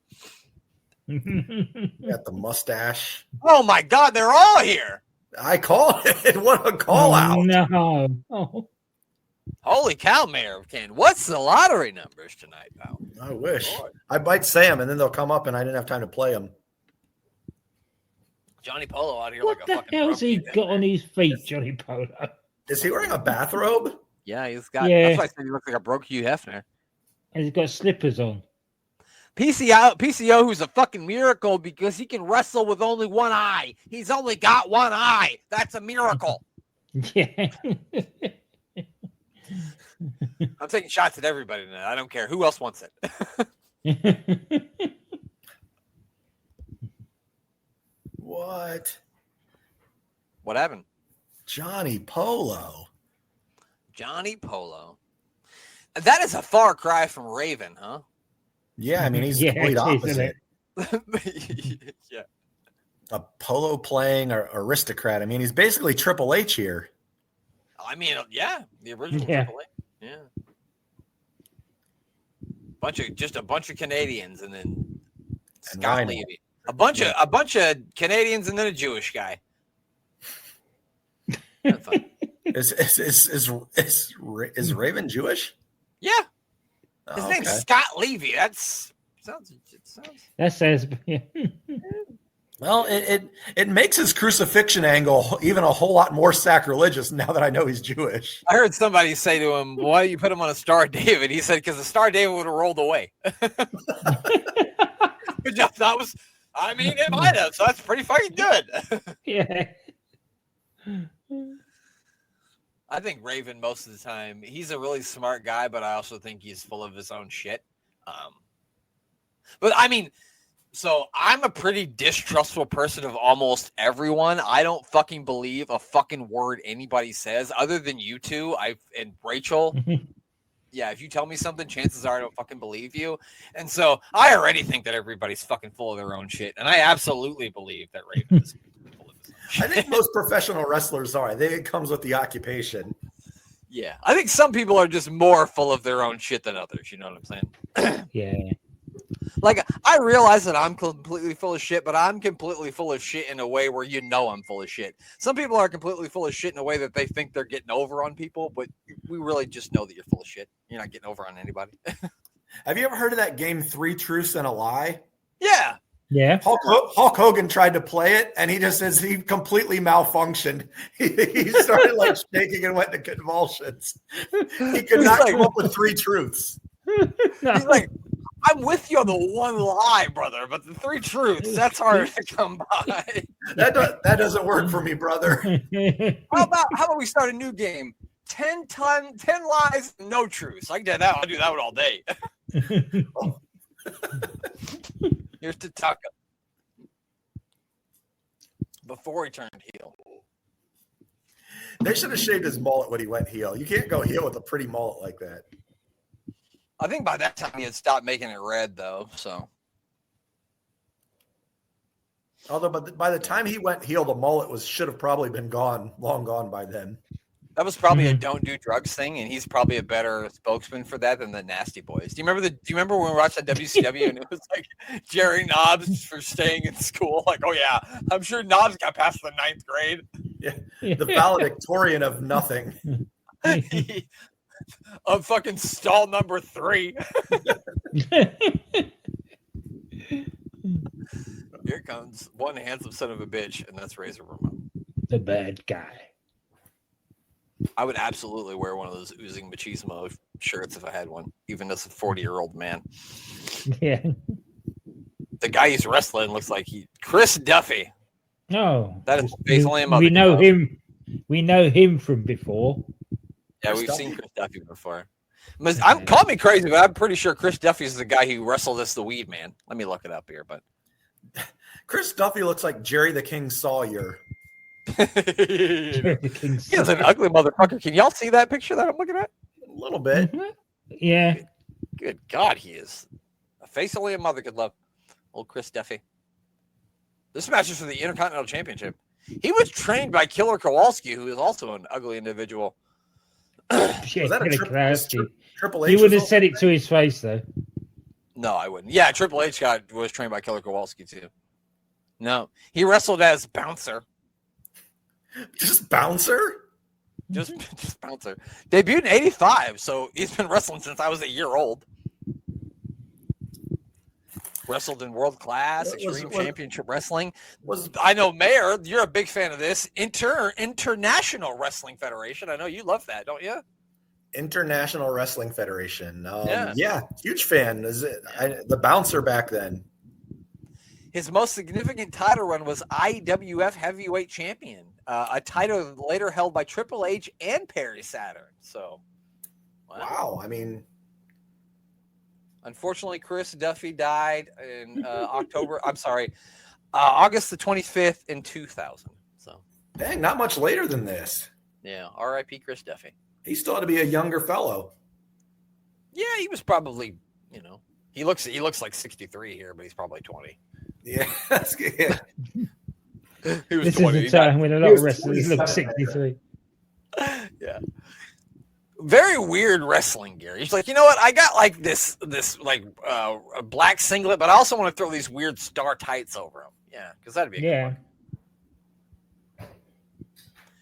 Got the mustache. Oh, my God. They're all here. I called it. What a call out. No. Oh. Holy cow, Mayor of Ken. What's the lottery numbers tonight, pal? I wish. I might say them, and then they'll come up, and I didn't have time to play them. Johnny Polo out here What like a fucking the hell's he got on his feet, Johnny Polo? Is he wearing a bathrobe? Yeah, he's got. Yeah. That's why I said he looks like a broke Hugh Hefner. And he's got slippers on. PCO, who's a fucking miracle because he can wrestle with only one eye. He's only got one eye. That's a miracle. Yeah. I'm taking shots at everybody tonight. I don't care who else wants it. What? What happened? Johnny Polo. Johnny Polo. That is a far cry from Raven, huh? Yeah, I mean, he's the complete opposite. Yeah. A polo playing aristocrat. I mean, he's basically Triple H here. I mean, yeah, the original Yeah. Triple H. Yeah. Just a bunch of Canadians and then Scott Levy. A bunch of Canadians and then a Jewish guy. Is Raven Jewish? Yeah. His name's Scott Levy. That sounds. That says. Well, it makes his crucifixion angle even a whole lot more sacrilegious now that I know he's Jewish. I heard somebody say to him, "Why do you put him on a Star of David?" He said, "Because the Star of David would have rolled away." Which I thought was, I mean, it might have. So that's pretty fucking good. Yeah. I think Raven most of the time, he's a really smart guy, but I also think he's full of his own shit. But I mean, so I'm a pretty distrustful person of almost everyone. I don't fucking believe a fucking word anybody says other than you two and Rachel. Yeah, if you tell me something, chances are I don't fucking believe you. And so I already think that everybody's fucking full of their own shit. And I absolutely believe that Raven is full of his own shit. I think most professional wrestlers are. I think it comes with the occupation. Yeah, I think some people are just more full of their own shit than others. You know what I'm saying? Yeah. Like, I realize that I'm completely full of shit, but I'm completely full of shit in a way where you know I'm full of shit. Some people are completely full of shit in a way that they think they're getting over on people, but we really just know that you're full of shit. You're not getting over on anybody. Have you ever heard of that game, 3 Truths and a Lie? Yeah. Yeah. Hulk Hogan tried to play it, and he just says he completely malfunctioned. He started like shaking and went to convulsions. He could not come up with 3 truths. No. He's like, I'm with you on the one lie, brother, but the 3 truths, that's hard to come by. That doesn't work for me, brother. How about we start a new game? 10 lies, no truths. I can do that. I'll do that one all day. Here's Tataka. Before he turned heel. They should have shaved his mullet when he went heel. You can't go heel with a pretty mullet like that. I think by that time he had stopped making it red, though. So, although, but by the time he went heel, the mullet should have probably been long gone by then. That was probably a don't do drugs thing, and he's probably a better spokesman for that than the Nasty Boys. Do you remember when we watched that WCW and it was like Jerry Knobs for staying in school? Like, oh yeah, I'm sure Knobs got past the 9th grade. Yeah, the valedictorian of nothing. Of fucking stall number 3. Here comes one handsome son of a bitch, and that's Razor Ramon. The bad guy. I would absolutely wear one of those oozing machismo shirts if I had one, even as a 40-year-old man. Yeah. The guy he's wrestling looks like Chris Duffy. No. That is basically him. We know him. We know him from before. Yeah, we've seen Chris Duffy before. Call me crazy, but I'm pretty sure Chris Duffy is the guy who wrestled as the Weed Man. Let me look it up here. But Chris Duffy looks like Jerry the King Sawyer. He is an ugly motherfucker. Can y'all see that picture that I'm looking at? A little bit. Mm-hmm. Yeah. Good God, he is a face only a mother could love. Old Chris Duffy. This match is for the Intercontinental Championship. He was trained by Killer Kowalski, who is also an ugly individual. Was that a Triple H? You would have said it to his face, though. No, I wouldn't. Yeah, Triple H was trained by Killer Kowalski, too. No, he wrestled as Bouncer. Just Bouncer? Just Bouncer. Debuted in 85, so he's been wrestling since I was a year old. Wrestled in World Class, Extreme Championship Wrestling. I know, Mayor, you're a big fan of this. International Wrestling Federation. I know you love that, don't you? International Wrestling Federation. Yeah, huge fan. The Bouncer back then? His most significant title run was IWF Heavyweight Champion, a title later held by Triple H and Perry Saturn. So, wow. I mean, unfortunately, Chris Duffy died in August the 25th in 2000. So, dang, not much later than this. Yeah, R.I.P. Chris Duffy. He still had to be a younger fellow. Yeah, he was probably, he looks like 63 here, but he's probably 20. Yeah, that's good. He was this 20. is the time when a lot of wrestlers look 63. Yeah. Very weird wrestling gear. He's like, you know what? I got like this a black singlet, but I also want to throw these weird star tights over them. Yeah, because that'd be a good one.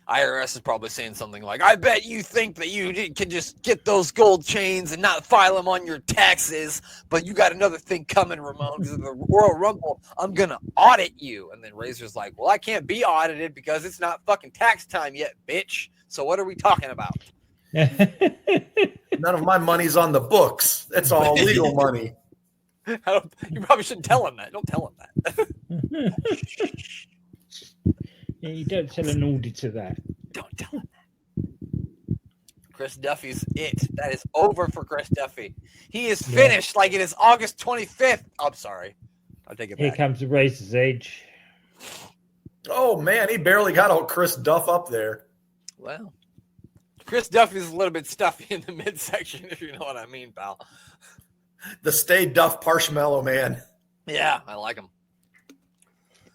IRS is probably saying something like, I bet you think that you can just get those gold chains and not file them on your taxes, but you got another thing coming, Ramon, because of the Royal Rumble. I'm going to audit you. And then Razor's like, well, I can't be audited because it's not fucking tax time yet, bitch. So what are we talking about? None of my money's on the books. It's all legal money. You probably shouldn't tell him that. Don't tell him that. Yeah, you don't tell an auditor that. Don't tell him that. Chris Duffy's it. That is over for Chris Duffy. He is finished like it is August 25th. I'm sorry. I'll take it back. Here comes the Razor's Edge. Oh, man, he barely got old Chris Duff up there. Well, Chris Duffy's a little bit stuffy in the midsection, if you know what I mean, pal. The Stay Duff Marshmallow Man. Yeah, I like him.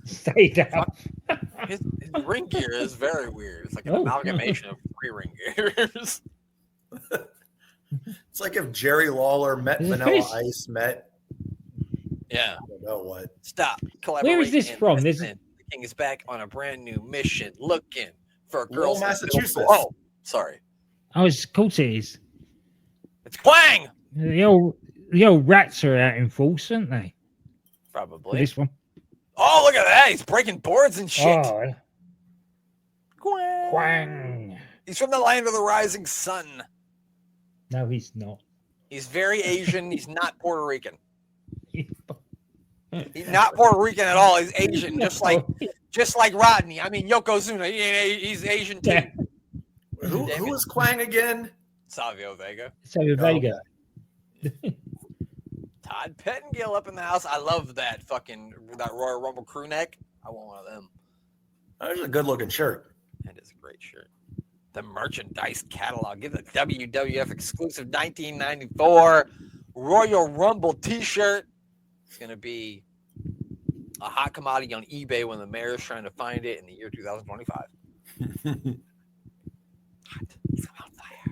Stay down. His ring gear is very weird. It's like an amalgamation of 3 ring gears. It's like if Jerry Lawler met Vanilla Ice met. Yeah. I don't know what. Stop. Where is this from? The King is back on a brand new mission looking for a girl. Massachusetts. Oh, sorry. Oh, of course it is. It's Quang. The old rats are out in force, aren't they? Probably. This one. Oh, look at that. He's breaking boards and shit. Oh, Quang. He's from the land of the rising sun. No, he's not. He's very Asian. He's not Puerto Rican. He's not Puerto Rican at all. He's Asian, just like Rodney. I mean, Yokozuna. He's Asian too. Who was Quang again? Savio Vega. Savio Vega. Todd Pettengill up in the house. I love that Royal Rumble crew neck. I want one of them. That was a good looking shirt. That is a great shirt. The merchandise catalog. Give the WWF exclusive 1994 Royal Rumble t-shirt. It's going to be a hot commodity on eBay when the mayor's trying to find it in the year 2025.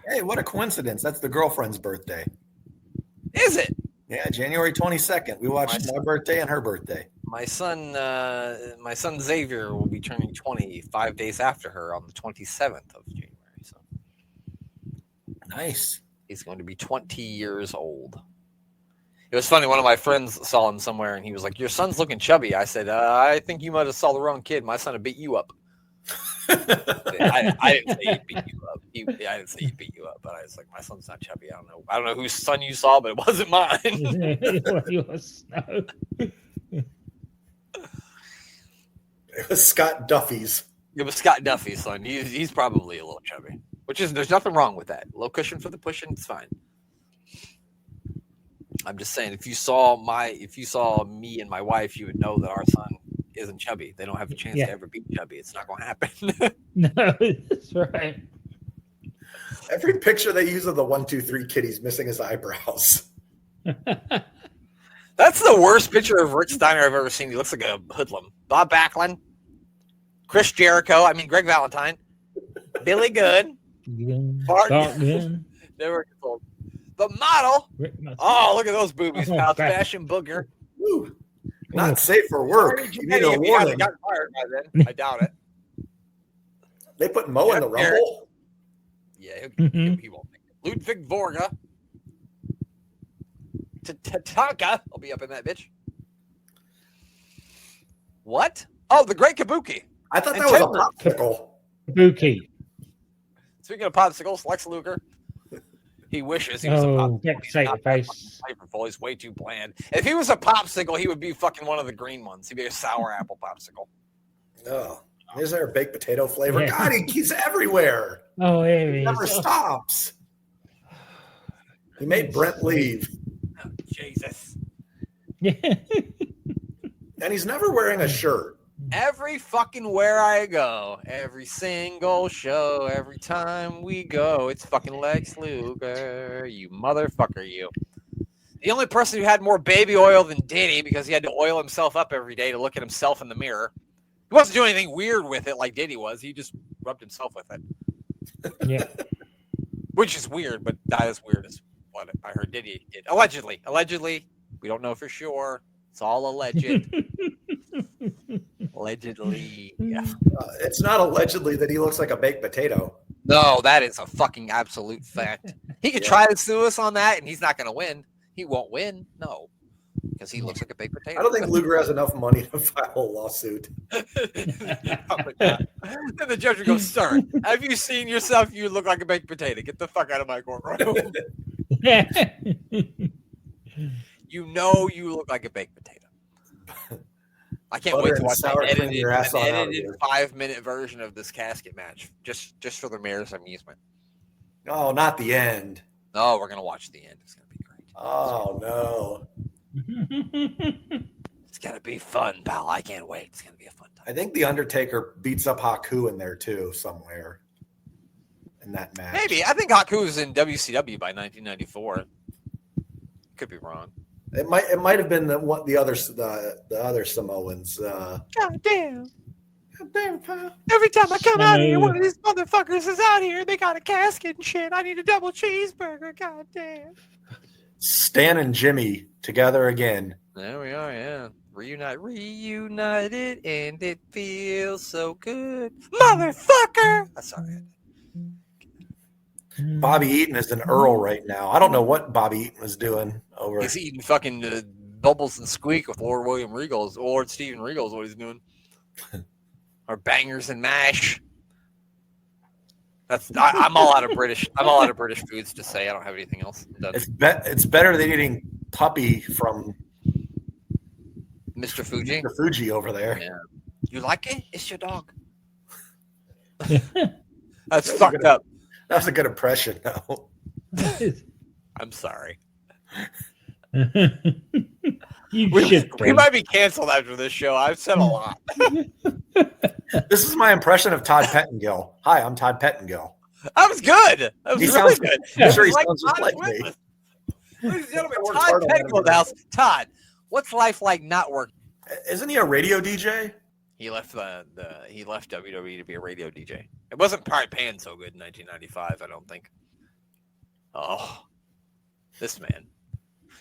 Hey, what a coincidence. That's the girlfriend's birthday. Is it? Yeah, January 22nd. We watched my birthday and her birthday. My son Xavier will be turning 20 5 days after her on the 27th of January. So nice. He's going to be 20 years old. It was funny. One of my friends saw him somewhere, and he was like, "Your son's looking chubby." I said, "I think you might have saw the wrong kid. My son would beat you up." I didn't say he'd beat you up. I didn't say he'd beat you up, but I was like, "My son's not chubby." I don't know whose son you saw, but it wasn't mine. It was Scott Duffy's. It was Scott Duffy's son. He's probably a little chubby, there's nothing wrong with that. Low cushion for the pushing, it's fine. I'm just saying, if you saw me and my wife, you would know that our son isn't chubby. They don't have a chance to ever be chubby. It's not going to happen. No, that's right. Every picture they use of the 1, 2, 3 kid, he's missing his eyebrows. That's the worst picture of Rick Steiner I've ever seen. He looks like a hoodlum. Bob Backlund, Chris Jericho. I mean, Greg Valentine, Billy Good, Barton. Never gets old. The model. Oh, look at those boobies, pal. Fashion booger. Ooh, not safe for work. You need a warning. Got fired by then. I doubt it. They put Mo in the Rumble. Yeah, he won't make it. Ludwig Vorga. Tatanka. I'll be up in that bitch. What? Oh, the Great Kabuki. I thought that was a popsicle. Kabuki. Speaking of popsicles, Lex Luger. He wishes he was a popsicle. He's way too bland. If he was a popsicle, he would be fucking one of the green ones. He'd be a sour apple popsicle. Oh, is there a baked potato flavor? Yeah. God, he's everywhere. Oh, he never stops. He made Brent leave. Oh, Jesus. And he's never wearing a shirt. Every fucking where I go, every single show, every time we go, it's fucking Lex Luger, you motherfucker, you. The only person who had more baby oil than Diddy, because he had to oil himself up every day to look at himself in the mirror. He wasn't doing anything weird with it like Diddy was. He just rubbed himself with it. Yeah. Which is weird, but not as weird as what I heard Diddy did. Allegedly. We don't know for sure. It's all alleged. Allegedly. Yeah. It's not allegedly that he looks like a baked potato. No, that is a fucking absolute fact. He could try to sue us on that, and he's not going to win. He won't win. No. Because he looks like a baked potato. I don't think Luger has enough money to file a lawsuit. Then the judge would go, "Sir, have you seen yourself? You look like a baked potato. Get the fuck out of my courtroom." You know you look like a baked potato. I can't wait to watch an edited 5-minute version of this casket match, just for the mayor's amusement. Oh, not the end. No, we're gonna watch the end. It's gonna be great. Oh no. It's gonna be fun, pal. I can't wait. It's gonna be a fun time. I think the Undertaker beats up Haku in there too, somewhere in that match. Maybe. I think Haku was in WCW by 1994. Could be wrong. It might have been the other Samoans. God damn, pal. Every time I come out here, one of these motherfuckers is out here. They got a casket and shit. I need a double cheeseburger. God damn. Stan and Jimmy together again. There we are, yeah. Reunited, and it feels so good. Motherfucker! Sorry. Bobby Eaton is an Earl right now. I don't know what Bobby Eaton was doing over. He's eating fucking Bubbles and Squeak with Lord William Regal. Lord Steven Regal is what he's doing. Or Bangers and Mash. I'm all out of British. I'm all out of British foods to say. I don't have anything else. It's better than eating puppy from Mr. Fuji. Mr. Fuji over there. Yeah. You like it? It's your dog. That's fucked up. That's a good impression, though. I'm sorry. We might be canceled after this show. I've said a lot. This is my impression of Todd Pettengill. Hi, I'm Todd Pettengill. That was good. That was really good. I'm sure he sounds just like me. Ladies and gentlemen, Todd Pettengill in the house. Todd, what's life like not working? Isn't he a radio DJ? He left he left WWE to be a radio DJ. It wasn't probably paying so good in 1995, I don't think. Oh, this man.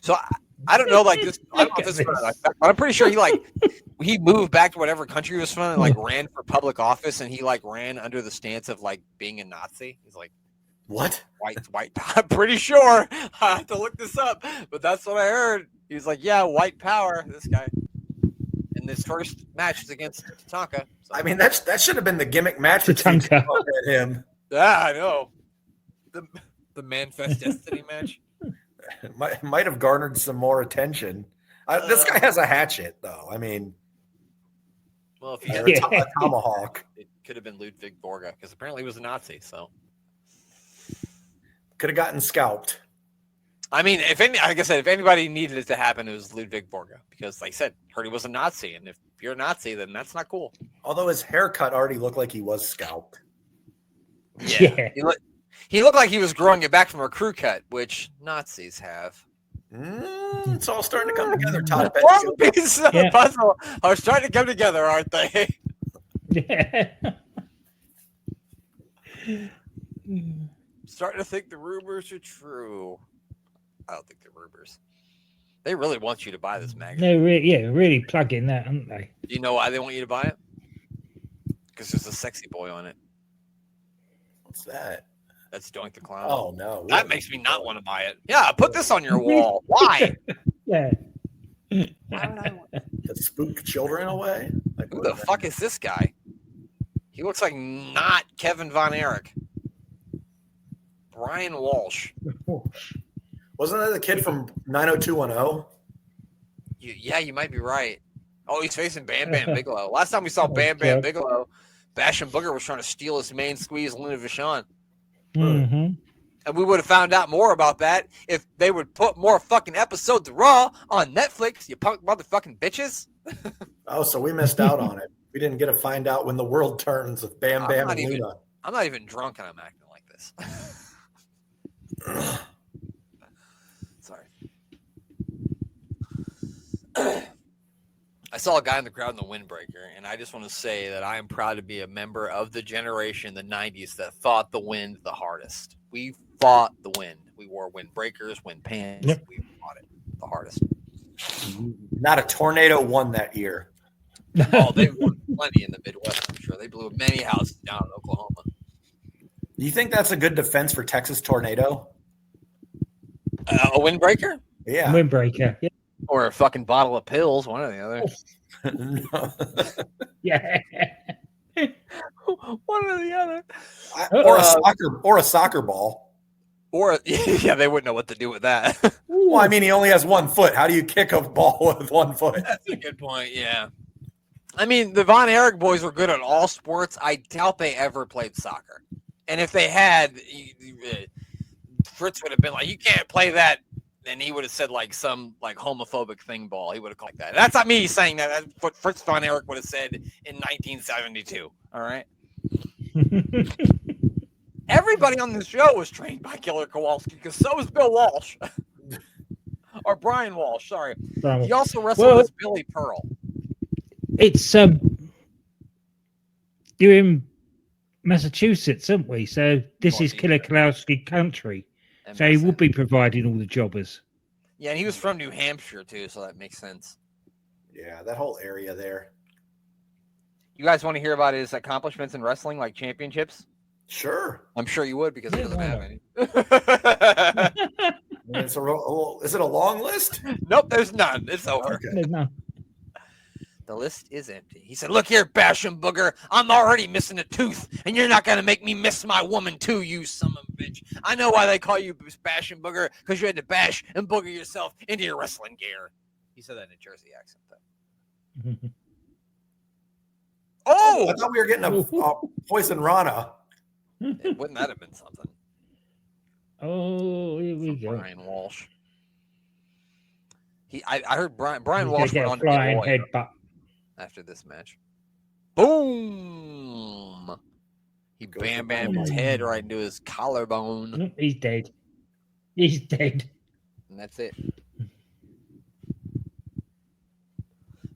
So I don't know, like this. I don't know if this is but I'm pretty sure he moved back to whatever country he was from and like ran for public office, and he like ran under the stance of like being a Nazi. He's like, what? White. I'm pretty sure. I have to look this up, but that's what I heard. He was like, yeah, white power. This guy. And this first match is against Tatanka. So. I mean, that should have been the gimmick match for Tatanka. Him. Yeah, I know. The Manifest Destiny match. Might have garnered some more attention. This guy has a hatchet, though. I mean, well, if he had a tomahawk, it could have been Ludwig Borga because apparently he was a Nazi. So could have gotten scalped. I mean, like I said, if anybody needed it to happen, it was Ludwig Borga because, like I said, heard he was a Nazi, and if you're a Nazi, then that's not cool. Although his haircut already looked like he was scalped. Yeah. He looked like he was growing it back from a crew cut, which Nazis have. It's all starting to come together, Todd. All pieces of the puzzle are starting to come together, aren't they? Yeah. Starting to think the rumors are true. I don't think they're rumors. They really want you to buy this magazine. They're really plugging that, aren't they? Do you know why they want you to buy it? Because there's a sexy boy on it. What's that? That's Doink the Clown. Oh, no. That makes me not want to buy it. Yeah, put this on your wall. Why? Yeah. Why would I want to spook children away? Like, who the fuck is this guy? He looks like not Kevin Von Erich. Brian Walsh. Wasn't that the kid from 90210? Yeah, you might be right. Oh, he's facing Bam Bigelow. Last time we saw Bam Bigelow, Bash and Booger was trying to steal his main squeeze, Luna Vachon. Mm-hmm. And we would have found out more about that if they would put more fucking episodes of Raw on Netflix, you punk motherfucking bitches. Oh, so we missed out on it. We didn't get to find out when the world turns with Bam and Luna. I'm not even drunk and I'm acting like this. Sorry. I saw a guy in the crowd in the windbreaker, and I just want to say that I am proud to be a member of the generation, the 90s, that fought the wind the hardest. We fought the wind. We wore windbreakers, wind pants. Yep. We fought it the hardest. Not a tornado won that year. Oh, they won plenty in the Midwest, I'm sure. They blew many houses down in Oklahoma. Do you think that's a good defense for Texas tornado? A windbreaker? Yeah. Windbreaker. Yeah. Or a fucking bottle of pills, one or the other. Yeah. One or the other. Or a soccer ball. Or yeah, they wouldn't know what to do with that. Well, I mean, he only has 1 foot. How do you kick a ball with 1 foot? That's a good point, yeah. I mean, the Von Erich boys were good at all sports. I doubt they ever played soccer. And if they had, Fritz would have been like, you can't play that. And he would have said like some like homophobic thing ball. He would have called that. That's not me saying that. That's what Fritz Von Erich would have said in 1972. All right. Everybody on this show was trained by Killer Kowalski because so was Bill Walsh. Or Brian Walsh, sorry. He also wrestled with Billy Pearl. It's you're in Massachusetts, aren't we? So this is Killer Kowalski country. So he would be providing all the jobbers. Yeah, and he was from New Hampshire too, so that makes sense. Yeah, that whole area there. You guys want to hear about his accomplishments in wrestling, like championships? Sure. I'm sure you would because he doesn't have any. Is it a long list? Nope, there's none. It's over. Okay. There's none. The list is empty. He said, look here, Basham Booger. I'm already missing a tooth, and you're not going to make me miss my woman too, you son of a bitch. I know why they call you Basham Booger, because you had to bash and booger yourself into your wrestling gear. He said that in a Jersey accent, though. I thought we were getting a Poison Rana. Wouldn't that have been something? Oh, here we go. Brian Walsh. I heard Brian Walsh Get went a on to flying get headbutt. after this match. Boom! He bam his head right into his collarbone. He's dead. He's dead. And that's it.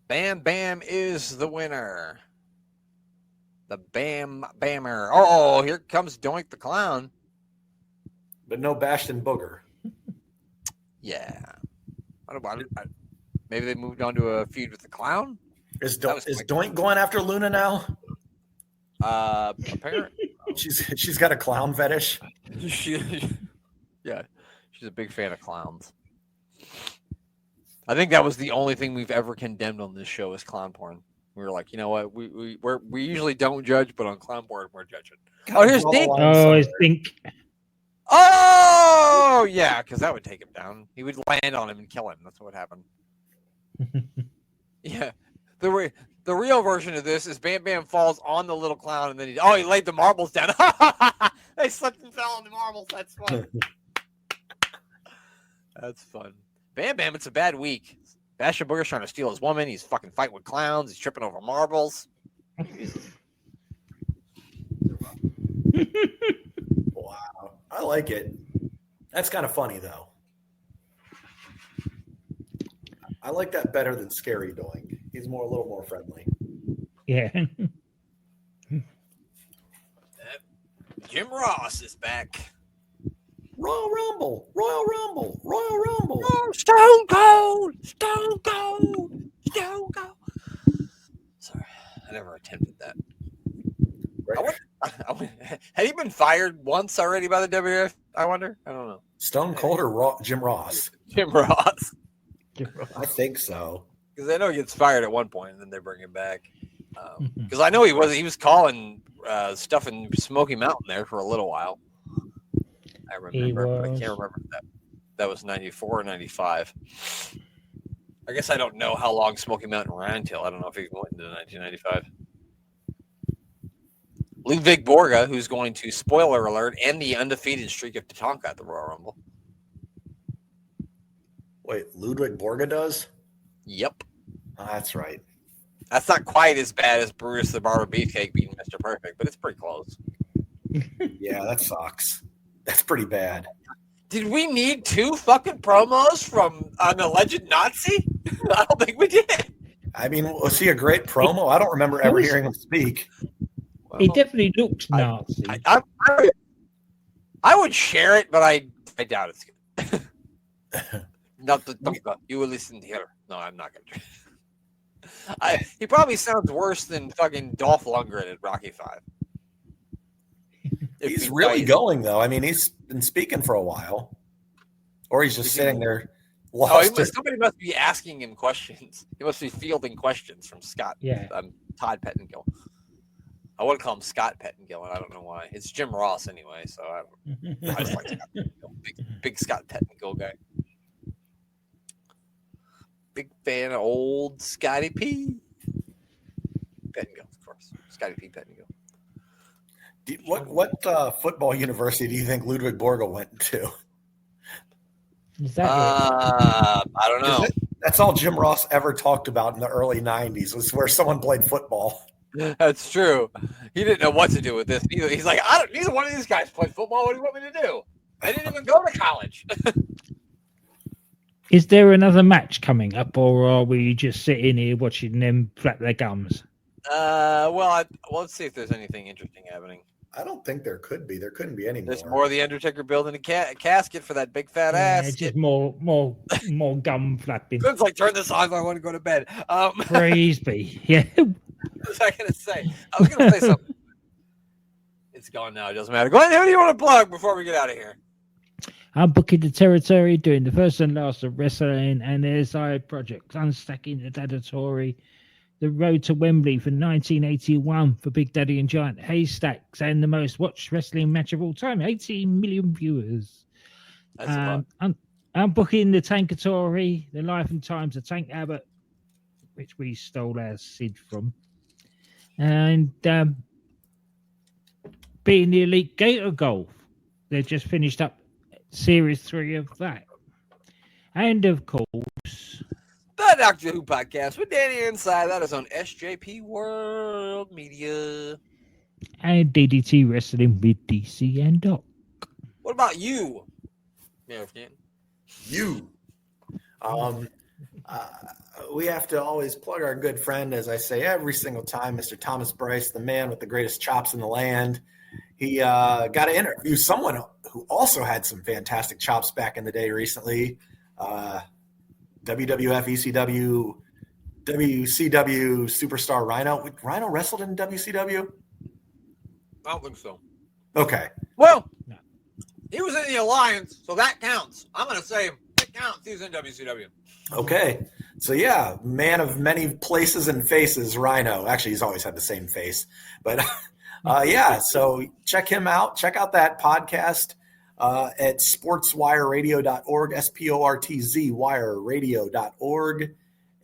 Bam Bam is the winner. The Bammer. Oh, here comes Doink the Clown. But no Bastion Booger. Yeah. Maybe they moved on to a feud with the Clown? Is Doink going after Luna now? Apparently. She's got a clown fetish. Yeah, she's a big fan of clowns. I think that was the only thing we've ever condemned on this show is clown porn. We were like, you know what? We usually don't judge, but on clown porn we're judging. Oh, here's Dink. Oh, it's Dink. Oh, yeah, because that would take him down. He would land on him and kill him. That's what happened. Yeah, the real version of this is Bam Bam falls on the little clown and then he laid the marbles down. They slipped and fell on the marbles. That's fun. That's fun. Bam Bam, it's a bad week. Bastion Booger's trying to steal his woman. He's fucking fighting with clowns. He's tripping over marbles. Wow. I like it. That's kind of funny, though. I like that better than Scary Doink. He's a little more friendly. Yeah. Jim Ross is back. Royal Rumble. Oh, Stone Cold. Sorry, I never attempted that. Right. Had he been fired once already by the WWF? I wonder. I don't know. Stone Cold or Jim Ross? Jim Ross. I think so. Because I know he gets fired at one point, and then they bring him back. Because I know he was calling stuff in Smoky Mountain there for a little while. I remember, but I can't remember if that was 94 or 95. I guess I don't know how long Smoky Mountain ran until. I don't know if he went into 1995. Ludwig Borga, who's going to, spoiler alert, end the undefeated streak of Tatanka at the Royal Rumble. Wait, Ludwig Borga does? Yep. Oh, that's right. That's not quite as bad as Brutus the Barber Beefcake beating Mr. Perfect, but it's pretty close. Yeah, that sucks. That's pretty bad. Did we need 2 fucking promos from an alleged Nazi? I don't think we did. I mean, was he a great promo? I don't remember ever hearing him speak. Well, He definitely looks Nazi. I would share it, but I doubt it's good. Not the you will listen here. No, I'm not going to. He probably sounds worse than fucking Dolph Lundgren at Rocky 5. He's really going, though. I mean, he's been speaking for a while. Or he's just sitting there. Somebody must be asking him questions. He must be fielding questions from Scott. Yeah. Todd Pettengill. I want to call him Scott Pettengill, and I don't know why. It's Jim Ross anyway, so I just like Scott Pettengill. Big Scott Pettengill guy. Big fan of old Scotty P. Pettengill, of course. Scotty P. Pettengill. What football university do you think Ludwig Borga went to? Is that I don't know. That's all Jim Ross ever talked about in the early 90s was where someone played football. That's true. He didn't know what to do with this either. He's like, neither one of these guys play football. What do you want me to do? I didn't even go to college. Is there another match coming up, or are we just sitting here watching them flap their gums? Let's see if there's anything interesting happening. I don't think there could be. There couldn't be any more. There's more of the Undertaker building a casket for that big fat ass. Just more gum flapping. It's like, turn this on. I want to go to bed. Praise be. Yeah. What was I going to say? I was going to say something. It's gone now. It doesn't matter. Go ahead. Who do you want to plug before we get out of here? I'm booking the territory, doing the first and last of wrestling, and there's side projects, unstacking the territory, the road to Wembley for 1981 for Big Daddy and Giant Haystacks, and the most watched wrestling match of all time, 18 million viewers. That's a lot. I'm booking the Tankatory, the life and times of Tank Abbott, which we stole our Sid from, and being the Elite Gator Golf. They just finished up Series 3 of that. And, of course, The Doctor Who podcast with Danny Inside. That is on SJP World Media. and DDT Wrestling with DC and Doc. What about you? Yeah, You. We have to always plug our good friend, as I say every single time, Mr. Thomas Bryce, the man with the greatest chops in the land. He got to interview someone who also had some fantastic chops back in the day recently. WWF, ECW, WCW superstar Rhino. Rhino wrestled in WCW? I don't think so. Okay. Well, No. he was in the Alliance, so that counts. I'm going to say it counts. He was in WCW. Okay. So, yeah, man of many places and faces, Rhino. Actually, he's always had the same face. But, yeah, so check him out. Check out that podcast at sportswireradio.org, sportzwireradio.org.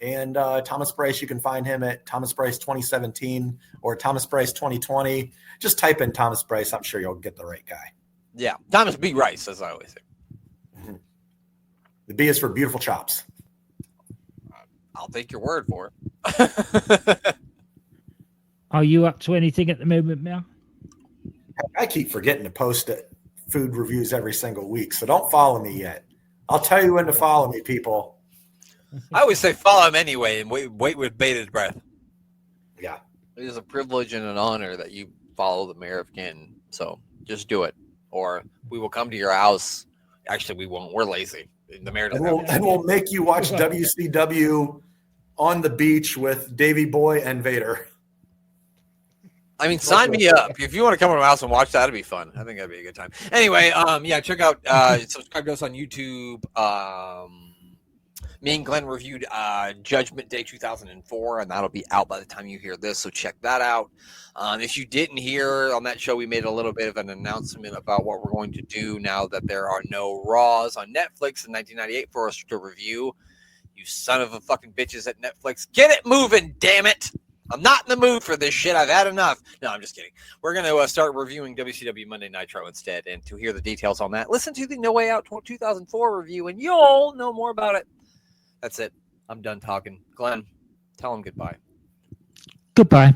And Thomas Bryce, you can find him at Thomas Bryce 2017 or Thomas Bryce 2020. Just type in Thomas Bryce. I'm sure you'll get the right guy. Yeah, Thomas B. Rice, as I always say. Mm-hmm. The B is for beautiful chops. I'll take your word for it. Are you up to anything at the moment, Mel? I keep forgetting to post food reviews every single week, so don't follow me yet. I'll tell you when to follow me, people. I always say follow him anyway and wait with bated breath. Yeah. It is a privilege and an honor that you follow the mayor of Canton. So just do it. Or we will come to your house. Actually, we won't. We're lazy. The mayor doesn't And we'll make you watch WCW on the beach with Davey Boy and Vader. I mean, sign me up. If you want to come to my house and watch that, it'd be fun. I think that'd be a good time. Anyway, yeah, check out, subscribe to us on YouTube. Me and Glenn reviewed Judgment Day 2004, and that'll be out by the time you hear this, so check that out. If you didn't hear on that show, we made a little bit of an announcement about what we're going to do now that there are no Raws on Netflix in 1998 for us to review. You son of a fucking bitches at Netflix. Get it moving, damn it! I'm not in the mood for this shit. I've had enough. No, I'm just kidding. We're going to start reviewing WCW Monday Nitro instead, and to hear the details on that, listen to the No Way Out 2004 review, and you'll know more about it. That's it. I'm done talking. Glenn, tell him goodbye. Goodbye.